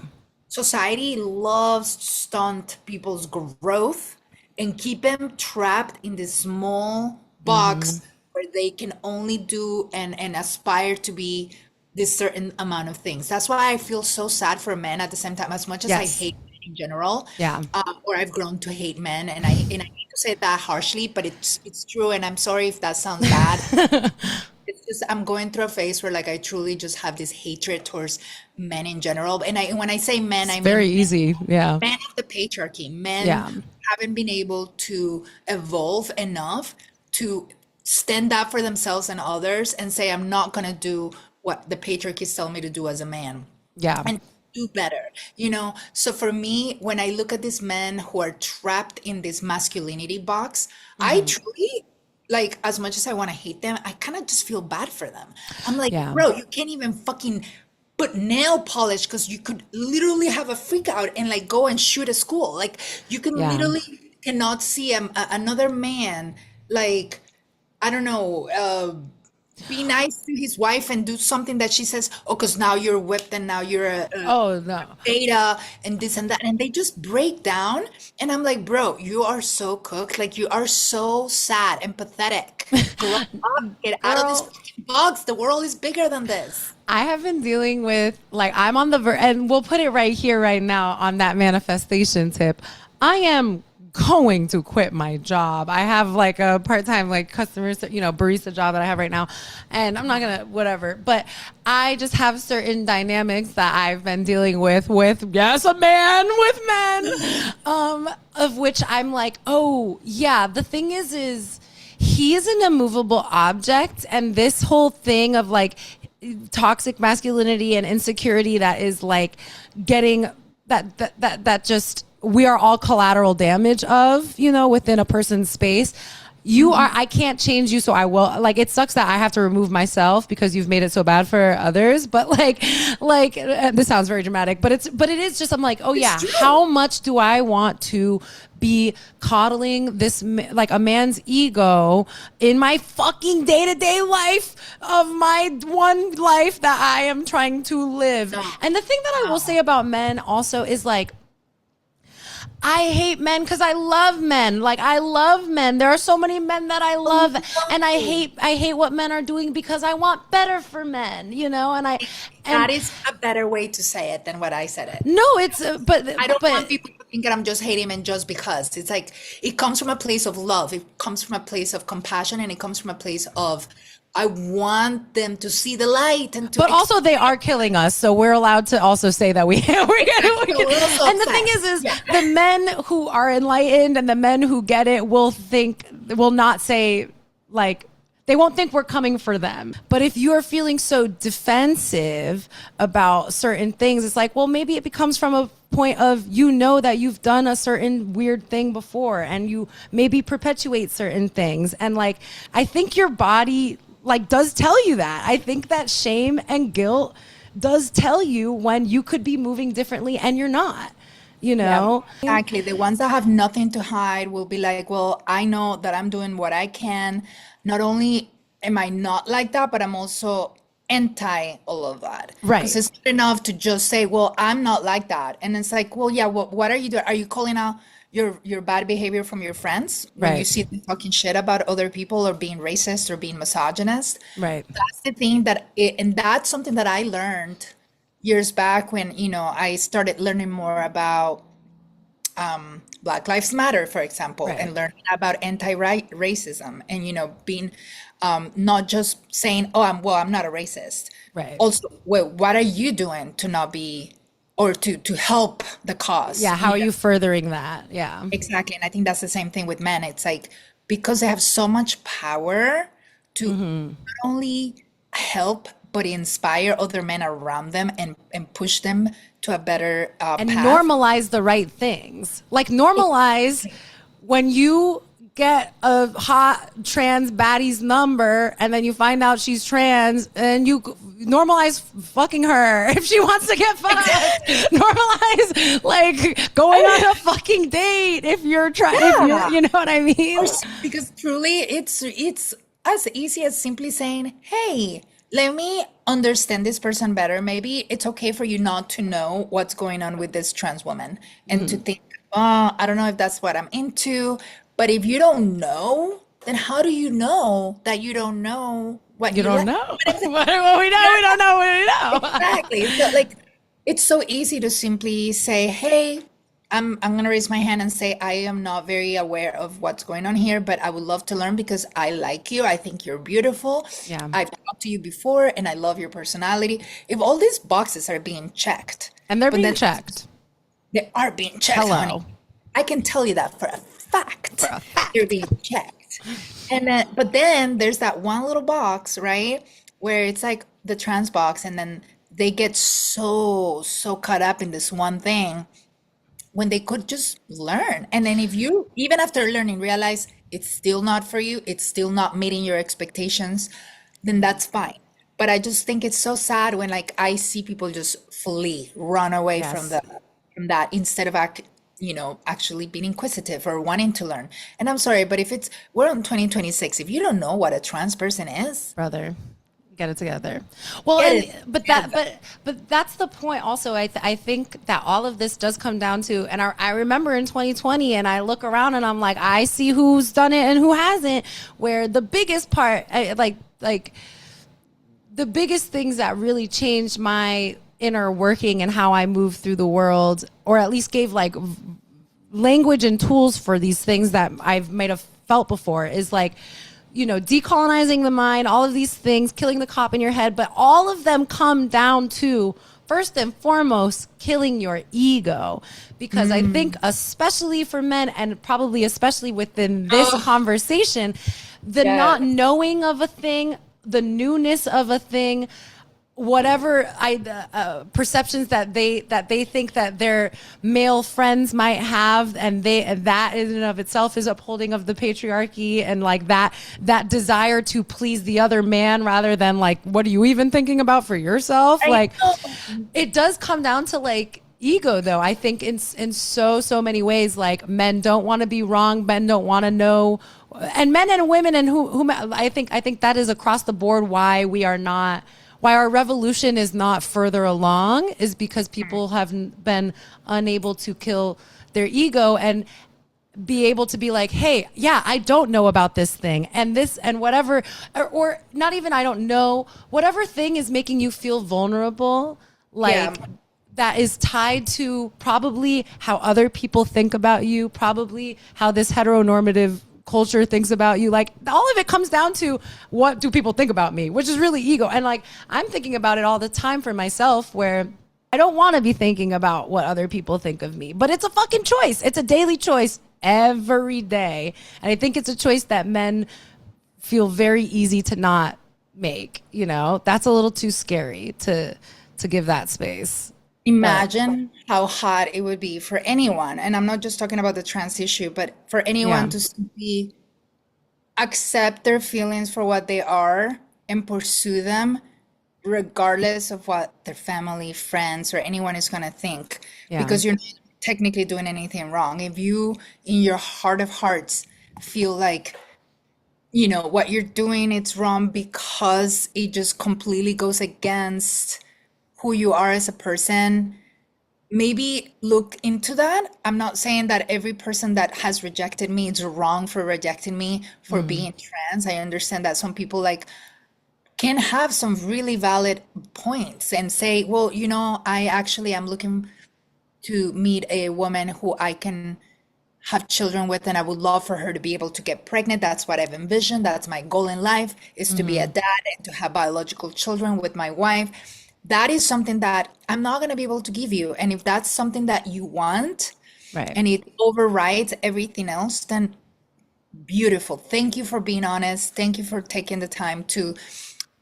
[SPEAKER 2] society loves to stunt people's growth and keep them trapped in this small box where they can only do and aspire to be this certain amount of things. That's why I feel so sad for men at the same time, as much as I
[SPEAKER 1] Yes.
[SPEAKER 2] hate men in general,
[SPEAKER 1] Yeah.
[SPEAKER 2] or I've grown to hate men, and I hate to say that harshly, but it's true, and I'm sorry if that sounds bad. It's just I'm going through a phase where like I truly just have this hatred towards men in general. And when I say men,
[SPEAKER 1] It's
[SPEAKER 2] I
[SPEAKER 1] very
[SPEAKER 2] mean
[SPEAKER 1] easy. Yeah.
[SPEAKER 2] men of the patriarchy, men
[SPEAKER 1] Yeah.
[SPEAKER 2] who haven't been able to evolve enough to stand up for themselves and others and say, I'm not going to do what the patriarchy is telling me to do as a man
[SPEAKER 1] Yeah.
[SPEAKER 2] and do better. So for me, when I look at these men who are trapped in this masculinity box, I truly, like, as much as I want to hate them, I kind of just feel bad for them. I'm like,
[SPEAKER 1] Yeah.
[SPEAKER 2] bro, you can't even fucking put nail polish because you could literally have a freak out and like go and shoot a school. Like, you can
[SPEAKER 1] Yeah.
[SPEAKER 2] literally cannot see another man, like, I don't know, be nice to his wife and do something that she says, oh, because now you're whipped and now you're a
[SPEAKER 1] Oh no.
[SPEAKER 2] beta and this and that. And they just break down. And I'm like, bro, you are so cooked. Like, you are so sad and pathetic. Grow up, get out of this
[SPEAKER 1] Girl,
[SPEAKER 2] fucking box. The world is bigger than this.
[SPEAKER 1] I have been dealing with, like, I'm on the and we'll put it right here, right now, on that manifestation tip. I am going to quit my job. I have like a part-time, like, customer, barista job that I have right now, and I'm not gonna whatever. But I just have certain dynamics that I've been dealing with yes, a man with men, of which I'm like, oh yeah. The thing is. He is an immovable object, and this whole thing of like toxic masculinity and insecurity that is like getting that just we are all collateral damage of, within a person's space. You are, I can't change you, so I will. Like, it sucks that I have to remove myself because you've made it so bad for others. But like this sounds very dramatic, but it is just, I'm like, oh yeah, how much do I want to be coddling this, like, a man's ego in my fucking day-to-day life of my one life that I am trying to live? And the thing that I will say about men also is, like, I hate men because I love men. Like, I love men. There are so many men that I love, and I hate what men are doing because I want better for men,
[SPEAKER 2] That is a better way to say it than what I said it.
[SPEAKER 1] No, it's but
[SPEAKER 2] I don't want people to think that I'm just hating men just because. It's like, it comes from a place of love. It comes from a place of compassion, and it comes from a place of, I want them to see the light and to.
[SPEAKER 1] But also, they are killing us, so we're allowed to also say that we. And the thing is, the men who are enlightened and the men who get it will not say, like, they won't think we're coming for them. But if you're feeling so defensive about certain things, it's like, well, maybe it becomes from a point of, that you've done a certain weird thing before, and you maybe perpetuate certain things. And, like, I think your body, like, does tell you that. I think that shame and guilt does tell you when you could be moving differently and you're not.
[SPEAKER 2] Yeah, exactly. The ones that have nothing to hide will be like, well, I know that I'm doing what I can. Not only am I not like that, but I'm also anti all of that.
[SPEAKER 1] Right.
[SPEAKER 2] Because it's not enough to just say, well, I'm not like that. And it's like, well, yeah, what are you doing? Are you calling out your bad behavior from your friends when you see them talking shit about other people or being racist or being misogynist?
[SPEAKER 1] Right.
[SPEAKER 2] That's the thing and that's something that I learned years back when, I started learning more about Black Lives Matter, for example, and learning about anti-racism and, being not just saying, oh, I'm not a racist.
[SPEAKER 1] Right.
[SPEAKER 2] Also, well, what are you doing to not be, or to help the cause?
[SPEAKER 1] Yeah. How are you furthering that? Yeah.
[SPEAKER 2] Exactly. And I think that's the same thing with men. It's like, because they have so much power to not only help, but inspire other men around them and push them to a better
[SPEAKER 1] and
[SPEAKER 2] path.
[SPEAKER 1] Normalize the right things. Like, normalize when you get a hot trans baddie's number and then you find out she's trans, and you normalize fucking her if she wants to get fucked. Normalize, like, going on a fucking date if you're trying, you know what I mean?
[SPEAKER 2] Because truly it's as easy as simply saying, hey, let me understand this person better. Maybe it's okay for you not to know what's going on with this trans woman and to think, oh, I don't know if that's what I'm into. But if you don't know, then how do you know that you don't know what you
[SPEAKER 1] don't
[SPEAKER 2] like?
[SPEAKER 1] know? What we know, we don't know what we know.
[SPEAKER 2] Exactly. So, like, it's so easy to simply say, hey, I'm gonna raise my hand and say I am not very aware of what's going on here, but I would love to learn because I like you. I think you're beautiful.
[SPEAKER 1] Yeah.
[SPEAKER 2] I've talked to you before and I love your personality. If all these boxes are being checked,
[SPEAKER 1] And they're being checked.
[SPEAKER 2] they are being checked,
[SPEAKER 1] Hello.
[SPEAKER 2] honey. I can tell you that for a fact. They're being checked. And then, but then there's that one little box, right? Where it's like the trans box, and then they get so caught up in this one thing when they could just learn. And then if you, even after learning, realize it's still not for you, it's still not meeting your expectations, then that's fine. But I just think it's so sad when, like, I see people just flee, run away from that instead of actually being inquisitive or wanting to learn. And I'm sorry, but if we're in 2026, if you don't know what a trans person is,
[SPEAKER 1] Brother, get it together. Well,
[SPEAKER 2] get
[SPEAKER 1] and
[SPEAKER 2] it
[SPEAKER 1] but
[SPEAKER 2] together.
[SPEAKER 1] but that's the point. Also, I think that all of this does come down to, and I remember in 2020, and I look around and I'm like, I see who's done it and who hasn't. Where the biggest part, like the biggest things that really changed my inner working and how I move through the world, or at least gave like language and tools for these things that I've might have felt before, is like, decolonizing the mind, all of these things, killing the cop in your head. But all of them come down to, first and foremost, killing your ego. Because I think, especially for men, and probably especially within this conversation, the not knowing of a thing, the newness of a thing, whatever perceptions that they think that their male friends might have, and that in and of itself is upholding of the patriarchy, and like that desire to please the other man rather than like, what are you even thinking about for yourself? Like, it does come down to like ego, though. I think in so many ways, like, men don't want to be wrong, men don't want to know, and men and women and who I think that is across the board why our revolution is not further along, is because people have been unable to kill their ego and be able to be like, hey, yeah, I don't know about this thing and this and whatever, or not even I don't know, whatever thing is making you feel vulnerable, like that is tied to probably how other people think about you, probably how this heteronormative culture thinks about you. Like, all of it comes down to, what do people think about me, which is really ego. And like, I'm thinking about it all the time for myself, where I don't want to be thinking about what other people think of me, but it's a fucking choice. It's a daily choice every day. And I think it's a choice that men feel very easy to not make. That's a little too scary to give that space.
[SPEAKER 2] Imagine how hard it would be for anyone, and I'm not just talking about the trans issue, but for anyone to simply accept their feelings for what they are and pursue them regardless of what their family, friends, or anyone is going to think, because you're not technically doing anything wrong. If you, in your heart of hearts, feel like, what you're doing, it's wrong because it just completely goes against who you are as a person, maybe look into that. I'm not saying that every person that has rejected me is wrong for rejecting me for being trans. I understand that some people can have some really valid points and say, well, I actually am looking to meet a woman who I can have children with, and I would love for her to be able to get pregnant. That's what I've envisioned. That's my goal in life, is to be a dad and to have biological children with my wife. That is something that I'm not going to be able to give you. And if that's something that you want,
[SPEAKER 1] right,
[SPEAKER 2] and it overrides everything else, then beautiful. Thank you for being honest. Thank you for taking the time to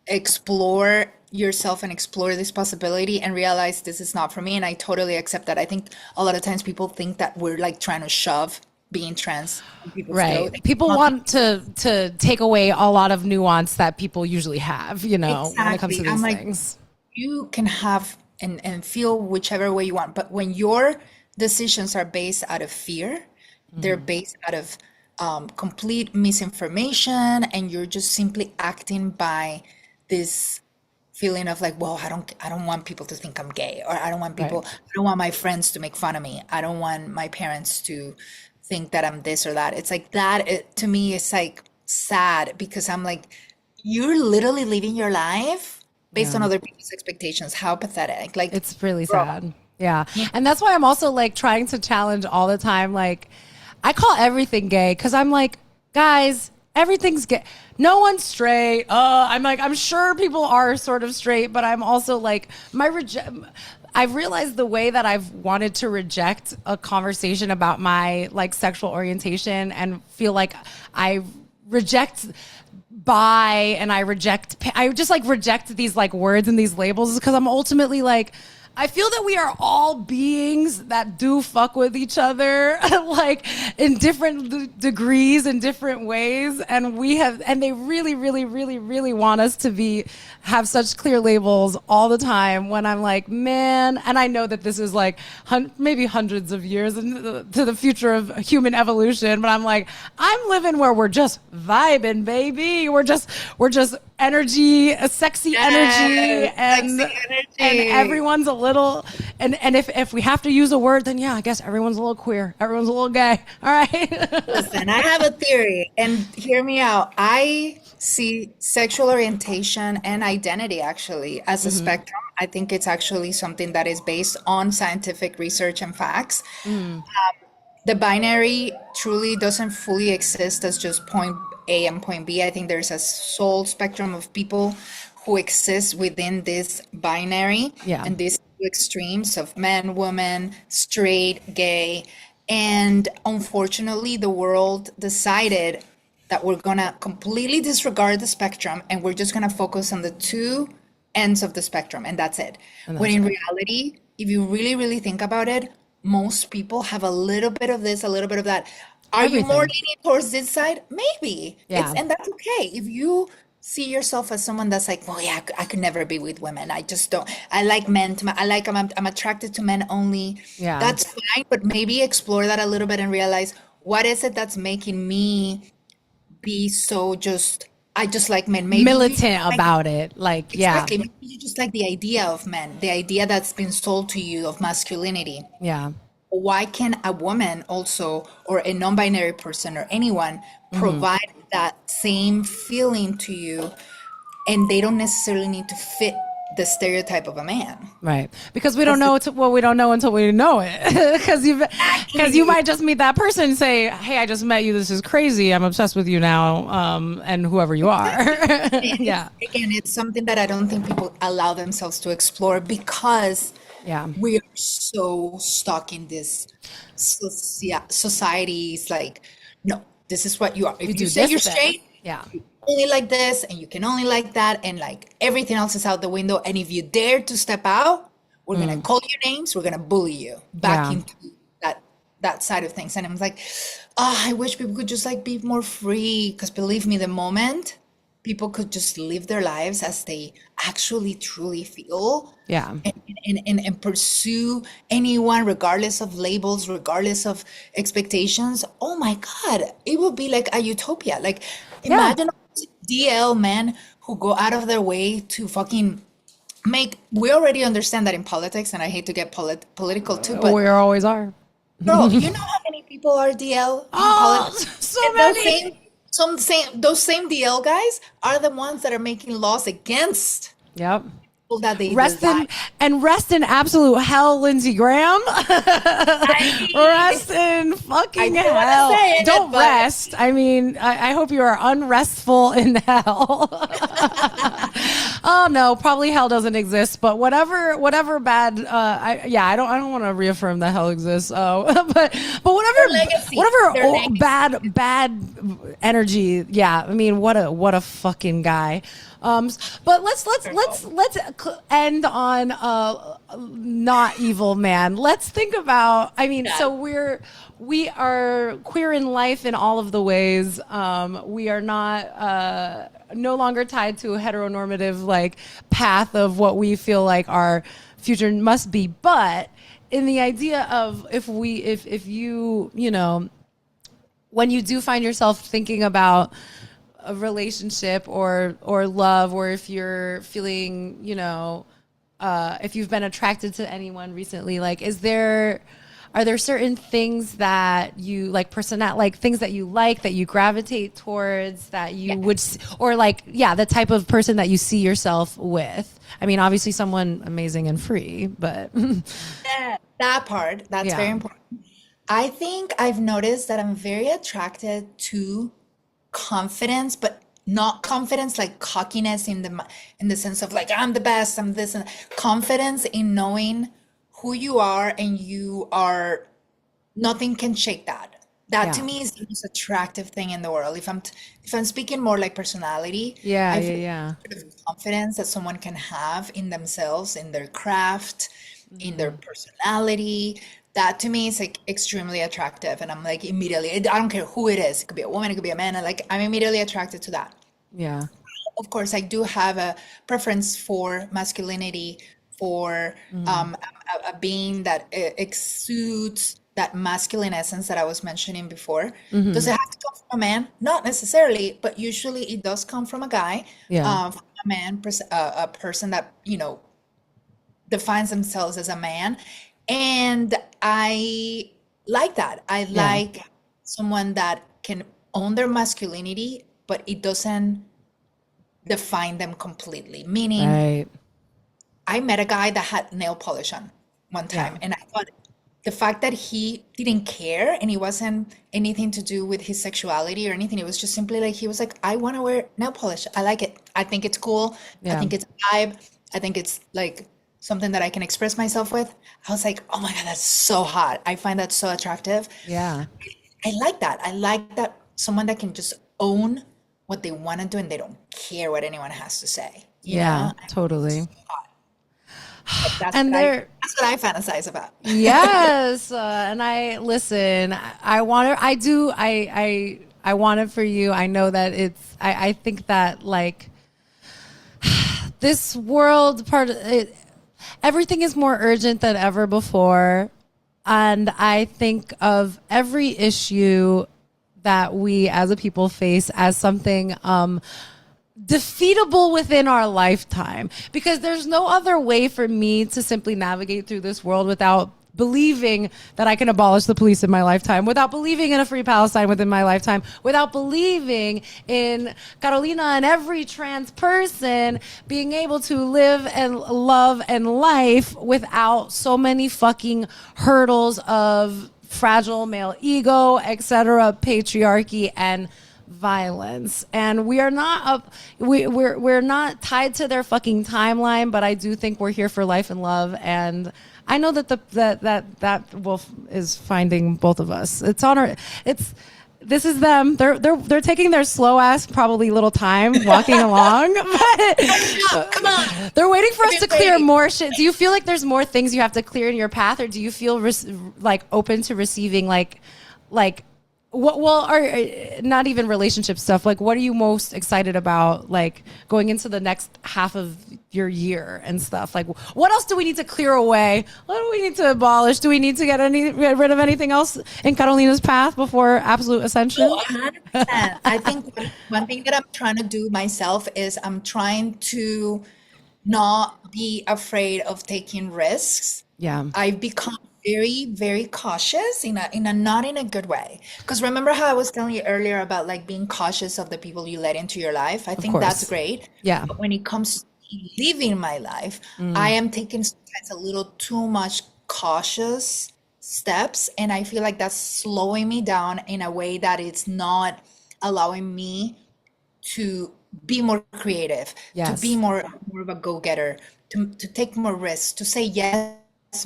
[SPEAKER 2] explore yourself and explore this possibility and realize this is not for me. And I totally accept that. I think a lot of times people think that we're like trying to shove being trans in people's
[SPEAKER 1] right.
[SPEAKER 2] throat.
[SPEAKER 1] People want to take away a lot of nuance that people usually have, when it comes to these things.
[SPEAKER 2] You can have and feel whichever way you want, but when your decisions are based out of fear, they're based out of complete misinformation, and you're just simply acting by this feeling of like, well, I don't want people to think I'm gay, or I don't want people, I don't want my friends to make fun of me, I don't want my parents to think that I'm this or that. It's like that, to me, it's like sad, because I'm like, you're literally living your life based on other people's expectations. How pathetic. Like,
[SPEAKER 1] it's really sad. Yeah. And that's why I'm also like trying to challenge all the time. Like, I call everything gay because I'm like, guys, everything's gay. No one's straight. I'm like, I'm sure people are sort of straight, but I'm also like, I've realized the way that I've wanted to reject a conversation about my like sexual orientation and feel like I reject and I just like reject these like words and these labels, is because I'm ultimately like, I feel that we are all beings that do fuck with each other, like in different degrees, in different ways, and they really, really, really, really want us to have such clear labels all the time. When I'm like, man, and I know that this is like maybe hundreds of years into the future of human evolution, but I'm like, I'm living where we're just vibing, baby. We're just energy, a sexy energy, and everyone's a little, and if we have to use a word, then yeah, I guess everyone's a little queer, everyone's a little gay. All right.
[SPEAKER 2] Listen, I have a theory, and hear me out. I see sexual orientation and identity actually as a spectrum. I think it's actually something that is based on scientific research and facts. The binary truly doesn't fully exist as just point A and point B. I think there's a whole spectrum of people who exist within this binary and these two extremes of men, women, straight, gay. And unfortunately, the world decided that we're gonna completely disregard the spectrum and we're just gonna focus on the two ends of the spectrum, and that's it. When in reality, if you really, really think about it, most people have a little bit of this, a little bit of that. Are you more leaning towards this side? Maybe. And that's okay. If you see yourself as someone that's like, well, yeah, I could never be with women. I just don't. I like men. I'm attracted to men only.
[SPEAKER 1] Yeah.
[SPEAKER 2] That's fine. But maybe explore that a little bit and realize, what is it that's making me be so I just like men. Maybe
[SPEAKER 1] militant about it. Like,
[SPEAKER 2] exactly. Maybe you just like the idea of men, the idea that's been sold to you of masculinity.
[SPEAKER 1] Yeah.
[SPEAKER 2] Why can a woman also, or a non-binary person or anyone, provide that same feeling to you, and they don't necessarily need to fit the stereotype of a man?
[SPEAKER 1] Right. Because we don't know we don't know until we know it. Because you might just meet that person and say, hey, I just met you, this is crazy, I'm obsessed with you now, and whoever you are. Yeah.
[SPEAKER 2] Again, it's something that I don't think people allow themselves to explore because we're so stuck in this society's like, no, this is what you are. If you say you're straight, you only like this and you can only like that, and like everything else is out the window. And if you dare to step out, we're gonna call you names, we're gonna bully you back into that side of things. And I'm like, I wish people could just like be more free, because believe me, the moment people could just live their lives as they actually truly feel, and pursue anyone regardless of labels, regardless of expectations, oh my God, it would be like a utopia. Like, imagine DL men who go out of their way to fucking we already understand that in politics, and I hate to get political too, but
[SPEAKER 1] we always are.
[SPEAKER 2] Bro, you know how many people are DL in politics?
[SPEAKER 1] So many.
[SPEAKER 2] Those same DL guys are the ones that are making laws against people that they
[SPEAKER 1] rest in absolute hell, Lindsey Graham. Rest in fucking hell. Don't rest. I mean, I hope you are unrestful in hell. Oh no, probably hell doesn't exist, but whatever bad. I don't want to reaffirm that hell exists. But whatever bad energy. Yeah, I mean, what a fucking guy. But let's end on not evil man. Let's think about, I mean, so we are queer in life in all of the ways. We are not no longer tied to a heteronormative like path of what we feel like our future must be. But in the idea of if you know, when you do find yourself thinking about a relationship or love, or if you're feeling, you know, if you've been attracted to anyone recently, like, are there certain things that you like, things that you gravitate towards, that you would, or like, the type of person that you see yourself with? I mean, obviously someone amazing and free, but
[SPEAKER 2] that part, that's very important. I think I've noticed that I'm very attracted to confidence, but not confidence like cockiness in the sense of like, I'm the best, I'm this, and confidence in knowing who you are, and you are, nothing can shake that. That to me is the most attractive thing in the world. If I'm speaking more like personality, I feel confidence that someone can have in themselves, in their craft, in their personality. That to me is like extremely attractive. And I'm like immediately, I don't care who it is. It could be a woman, it could be a man. And like I'm immediately attracted to that.
[SPEAKER 1] Yeah.
[SPEAKER 2] Of course, I do have a preference for masculinity, for a being that exudes that masculine essence that I was mentioning before. Does it have to come from a man? Not necessarily, but usually it does come from a guy,
[SPEAKER 1] Yeah.
[SPEAKER 2] from a man, a person that, defines themselves as a man. And I like that. I
[SPEAKER 1] Yeah.
[SPEAKER 2] like someone that can own their masculinity, but it doesn't define them completely. Meaning,
[SPEAKER 1] Right.
[SPEAKER 2] I met a guy that had nail polish on one
[SPEAKER 1] Yeah.
[SPEAKER 2] time, and I thought the fact that he didn't care and it wasn't anything to do with his sexuality or anything, it was just simply like he was like, I want to wear nail polish. I like it. I think it's cool. I
[SPEAKER 1] Yeah.
[SPEAKER 2] think it's a vibe. I think it's like something that I can express myself with. I was like, oh my God, that's so hot. I find that so attractive.
[SPEAKER 1] Yeah.
[SPEAKER 2] I like that. I like that someone that can just own what they want to do and they don't care what anyone has to say.
[SPEAKER 1] Yeah.
[SPEAKER 2] I think it's
[SPEAKER 1] Totally.
[SPEAKER 2] so hot. Like,
[SPEAKER 1] And they're
[SPEAKER 2] that's what I fantasize about.
[SPEAKER 1] yes, and I listen. I want it. I do. I want it for you. I know that it's. I think that like this world part. Everything is more urgent than ever before, and I think of every issue that we as a people face as something defeatable within our lifetime, because there's no other way for me to simply navigate through this world without believing that I can abolish the police in my lifetime, without believing in a free Palestine within my lifetime, without believing in Carolina and every trans person being able to live and love and life without so many fucking hurdles of fragile male ego, etc., patriarchy, and violence. And we are not up, we're not tied to their fucking timeline, but I do think we're here for life and love. And I know that that wolf is finding both of us. It's on our, this is them. They're taking their slow ass, probably little time walking along, but
[SPEAKER 2] Come on.
[SPEAKER 1] they're waiting for us to
[SPEAKER 2] Been
[SPEAKER 1] clear
[SPEAKER 2] waiting.
[SPEAKER 1] more shit. Do you feel like there's more things you have to clear in your path, or do you feel like open to receiving like what? Well, are not even relationship stuff. Like, what are you most excited about? Like going into the next half of your year and stuff. Like, what else do we need to clear away? What do we need to abolish? Do we need to get rid of anything else in Carolina's path before absolute ascension?
[SPEAKER 2] 100%. I think one thing that I'm trying to do myself is I'm trying to not be afraid of taking risks.
[SPEAKER 1] Yeah.
[SPEAKER 2] I've become very, very cautious in a not in a good way. Because remember how I was telling you earlier about like being cautious of the people you let into your life? I think that's
[SPEAKER 1] course.
[SPEAKER 2] great.
[SPEAKER 1] Yeah.
[SPEAKER 2] But when it comes to living my life, I am taking sometimes a little too much cautious steps, and I feel like that's slowing me down in a way that it's not allowing me to be more creative, to be
[SPEAKER 1] Yes.
[SPEAKER 2] more of a go-getter, to take more risks, to say yes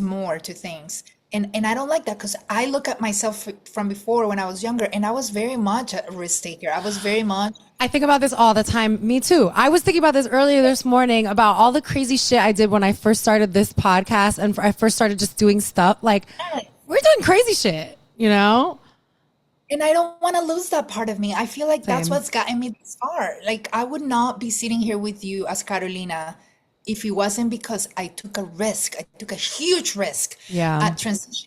[SPEAKER 2] more to things. And I don't like that because I look at myself from before when I was younger, and I was very much a risk taker. I was very much
[SPEAKER 1] I think about this all the time. Me too. I was thinking about this earlier this morning about all the crazy shit I did when I first started this podcast and I first started just doing stuff. Like, we're doing crazy shit, you know?
[SPEAKER 2] and I don't want to lose that part of me. I feel like that's
[SPEAKER 1] Same.
[SPEAKER 2] what's gotten me this far. Like I would not be sitting here with you as Carolina if it wasn't because I took a risk. I took a huge risk
[SPEAKER 1] Yeah.
[SPEAKER 2] at transitioning.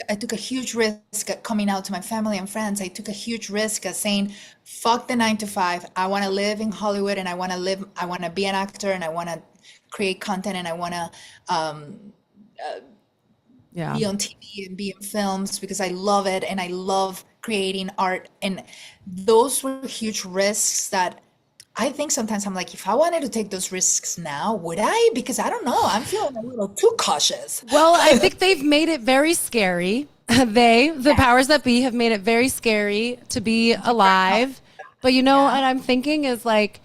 [SPEAKER 2] I took a huge risk at coming out to my family and friends. I took a huge risk at saying, fuck the 9 to 5. I want to live in Hollywood, and I want to be an actor, and I want to create content, and I want to
[SPEAKER 1] Yeah.
[SPEAKER 2] be on TV and be in films because I love it and I love creating art. And those were huge risks that I think sometimes I'm like, if I wanted to take those risks now, would I? Because I don't know. I'm feeling a little too cautious.
[SPEAKER 1] Well, I think they've made it very scary. The powers that be, have made it very scary to be alive. But you know what I'm thinking is like,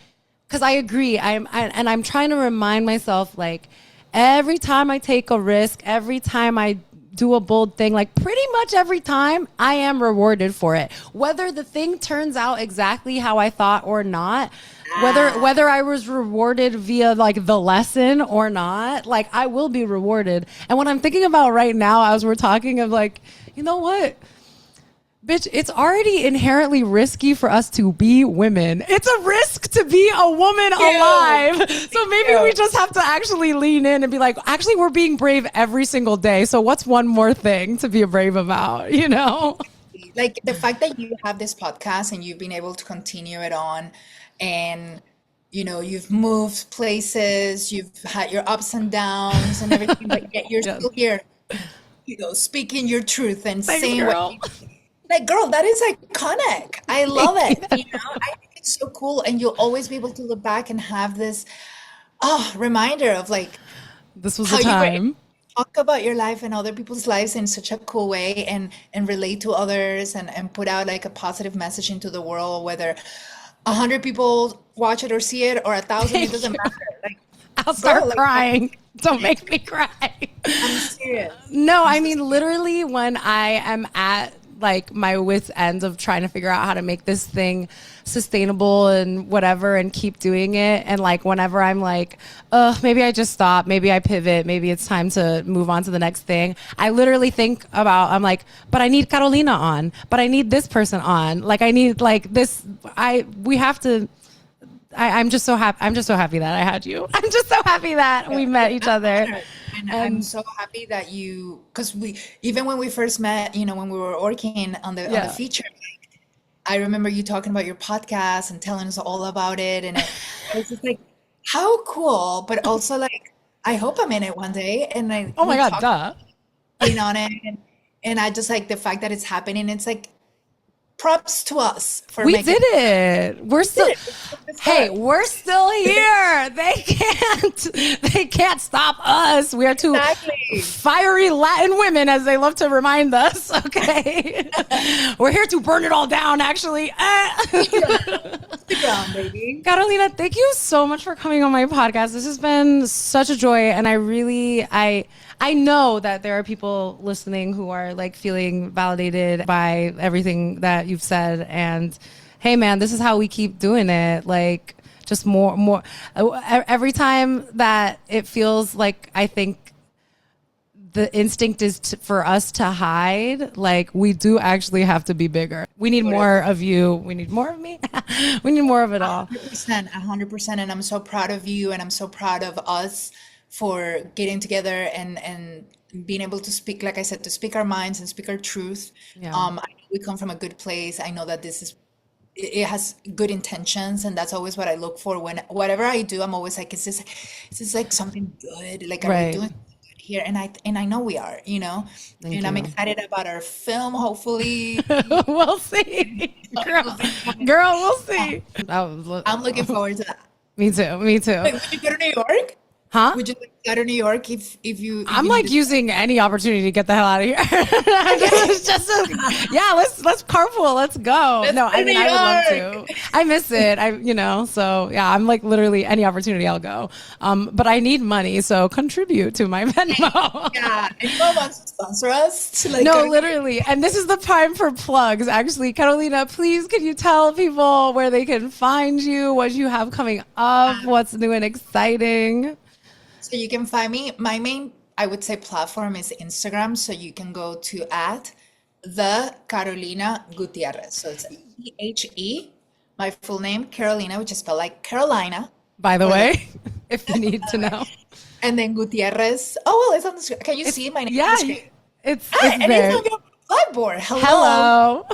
[SPEAKER 1] because I agree. And I'm trying to remind myself, like, every time I take a risk, every time I do a bold thing, like pretty much every time I am rewarded for it. Whether the thing turns out exactly how I thought or not, whether I was rewarded via like the lesson or not, like I will be rewarded. And what I'm thinking about right now as we're talking of like, you know what? Bitch, it's already inherently risky for us to be women. It's a risk to be a woman alive. So maybe we just have to actually lean in and be like, actually, we're being brave every single day. So what's one more thing to be brave about, you know?
[SPEAKER 2] Like the fact that you have this podcast and you've been able to continue it on, and you know, you've moved places, you've had your ups and downs and everything, but yet you're still here, you know, speaking your truth and saying what you like, girl, that is iconic. I love it. You know, I think it's so cool. And you'll always be able to look back and have this reminder of like
[SPEAKER 1] this was
[SPEAKER 2] how
[SPEAKER 1] the
[SPEAKER 2] you were able
[SPEAKER 1] time.
[SPEAKER 2] to talk about your life and other people's lives in such a cool way, and relate to others, and put out like a positive message into the world, whether 100 people watch it or see it or 1,000, it doesn't matter. Like,
[SPEAKER 1] I'll start
[SPEAKER 2] girl, like,
[SPEAKER 1] crying. Don't make me cry.
[SPEAKER 2] I'm serious.
[SPEAKER 1] No, I mean, literally when I am at like my wit's end of trying to figure out how to make this thing sustainable and whatever and keep doing it. And like whenever I'm like, maybe I just stop, maybe I pivot, maybe it's time to move on to the next thing. I literally think about, I'm like, but I need Carolina on, but I need this person on. Like I need like this, we have to, I'm just so happy. I'm just so happy that I had you. I'm just so happy that we met each other.
[SPEAKER 2] And I'm so happy that because even when we first met, you know, when we were working on the feature, like, I remember you talking about your podcast and telling us all about it. And it was just like, how cool, but also like, I hope I'm in it one day. And
[SPEAKER 1] oh my God, duh.
[SPEAKER 2] Being on it. And I just like the fact that it's happening. It's like, props to us for
[SPEAKER 1] we did it. We're still hey, we're still here. They can't stop us. We are two fiery Latin women, as they love to remind us. Okay. We're here to burn it all down, actually.
[SPEAKER 2] Stick around, baby.
[SPEAKER 1] Carolina, thank you so much for coming on my podcast. This has been such a joy, and I know that there are people listening who are like feeling validated by everything that you've said. And hey, man, this is how we keep doing it. Like just more. Every time that it feels like I think the instinct is for us to hide, like we do actually have to be bigger. We need more of you. We need more of me. We need more of it all.
[SPEAKER 2] 100%. And I'm so proud of you, and I'm so proud of us for getting together and being able to speak, like I said, to speak our minds and speak our truth. I know we come from a good place. I know that it has good intentions, and that's always what I look for when whatever I do. I'm always like, is this like something good? Like, are we doing something good here? And I know we are, you know. And I'm excited about our film. Hopefully,
[SPEAKER 1] we'll see, girl. We'll see.
[SPEAKER 2] I'm looking forward to that.
[SPEAKER 1] Me too. Would
[SPEAKER 2] you go to New York?
[SPEAKER 1] Huh?
[SPEAKER 2] Would you like to go to New York if you?
[SPEAKER 1] I'm like using any opportunity to get the hell out of here. It's just let's carpool. Let's go. No, I mean I would love to. I miss it. So yeah, I'm like literally any opportunity I'll go. But I need money, so contribute to my Venmo.
[SPEAKER 2] Yeah, anyone wants to sponsor us?
[SPEAKER 1] No, literally. And this is the time for plugs. Actually, Carolina, please can you tell people where they can find you, what you have coming up, what's new and exciting?
[SPEAKER 2] So you can find me. My main, I would say, platform is Instagram. So you can go to @the Carolina Gutierrez. So it's THE, my full name, Carolina, which is spelled like Carolina.
[SPEAKER 1] By the way, if you need to know.
[SPEAKER 2] And then Gutierrez. Oh, well, it's on the screen. Can you see my name?
[SPEAKER 1] Yeah,
[SPEAKER 2] on the screen?
[SPEAKER 1] it's
[SPEAKER 2] and
[SPEAKER 1] there.
[SPEAKER 2] it's on your blackboard. Hello.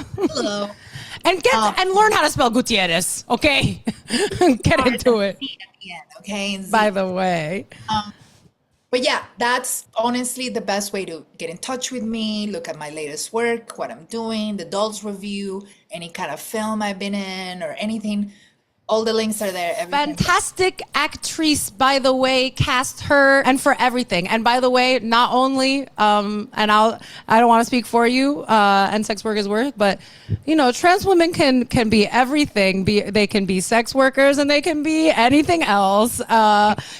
[SPEAKER 1] And learn how to spell Gutierrez, okay? Get into it.
[SPEAKER 2] Okay.
[SPEAKER 1] By the way.
[SPEAKER 2] But yeah, that's honestly the best way to get in touch with me, look at my latest work, what I'm doing, the dolls review, any kind of film I've been in or anything. All the links are there. Everything.
[SPEAKER 1] Fantastic actress, by the way. Cast her and for everything. And by the way, not only, and I don't want to speak for you, and sex work is work, but trans women can be everything. They can be sex workers and they can be anything else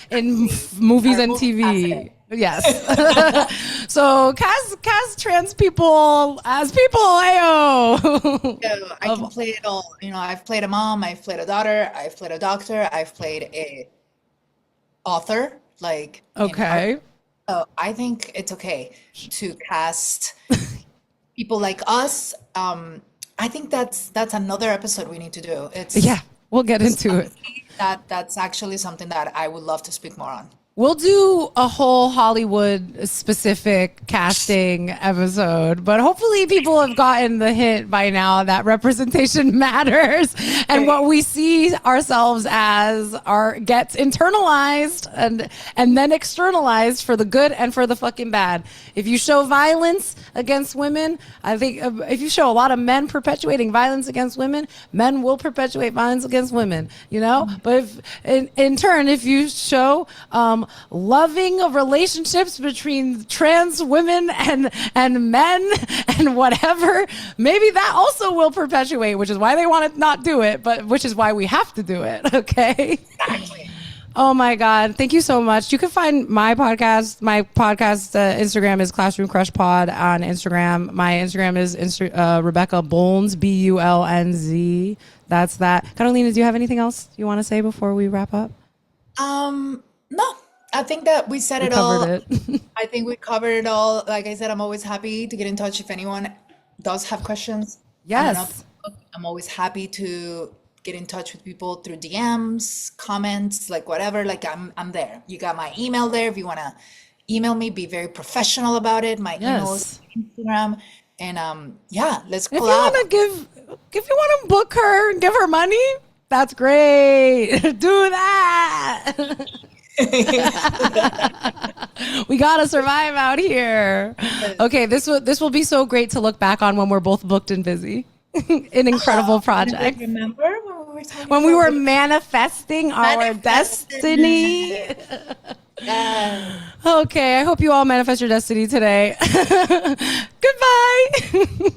[SPEAKER 1] in movies and TV. Yes. So cast trans people as people. Ayo.
[SPEAKER 2] So I can play it all. You know, I've played a mom, I've played a daughter, I've played a doctor, I've played a author, like in art.
[SPEAKER 1] Okay.
[SPEAKER 2] So I think it's okay to cast people like us. I think that's another episode we need to do.
[SPEAKER 1] Yeah, we'll get into it.
[SPEAKER 2] That's actually something that I would love to speak more on.
[SPEAKER 1] We'll do a whole Hollywood specific casting episode, but hopefully people have gotten the hint by now that representation matters, and what we see ourselves as gets internalized and then externalized for the good and for the fucking bad. If you show violence against women, I think if you show a lot of men perpetuating violence against women, men will perpetuate violence against women, you know? But if, in turn, if you show loving relationships between trans women and men and whatever, maybe that also will perpetuate, which is why they want to not do it, but which is why we have to do it. Okay.
[SPEAKER 2] Exactly.
[SPEAKER 1] Oh my God. Thank you so much. You can find my podcast. My podcast Instagram is Classroom Crush Pod on Instagram. My Instagram is Rebecca Bulns, BULNZ. That's that. Carolina, do you have anything else you want to say before we wrap up?
[SPEAKER 2] No, I think that we said it all. I think we covered it all. Like I said, I'm always happy to get in touch if anyone does have questions.
[SPEAKER 1] Yes.
[SPEAKER 2] I'm always happy to get in touch with people through DMs, comments, like whatever. Like I'm there. You got my email there. If you want to email me, be very professional about it. My email is Instagram. And yeah, let's collab.
[SPEAKER 1] If you want to book her and give her money, that's great. Do that. We gotta survive out here. Okay, this will be so great to look back on when we're both booked and busy. An incredible project.
[SPEAKER 2] Remember when we were talking
[SPEAKER 1] when we were manifesting our destiny? Okay, I hope you all manifest your destiny today. Goodbye.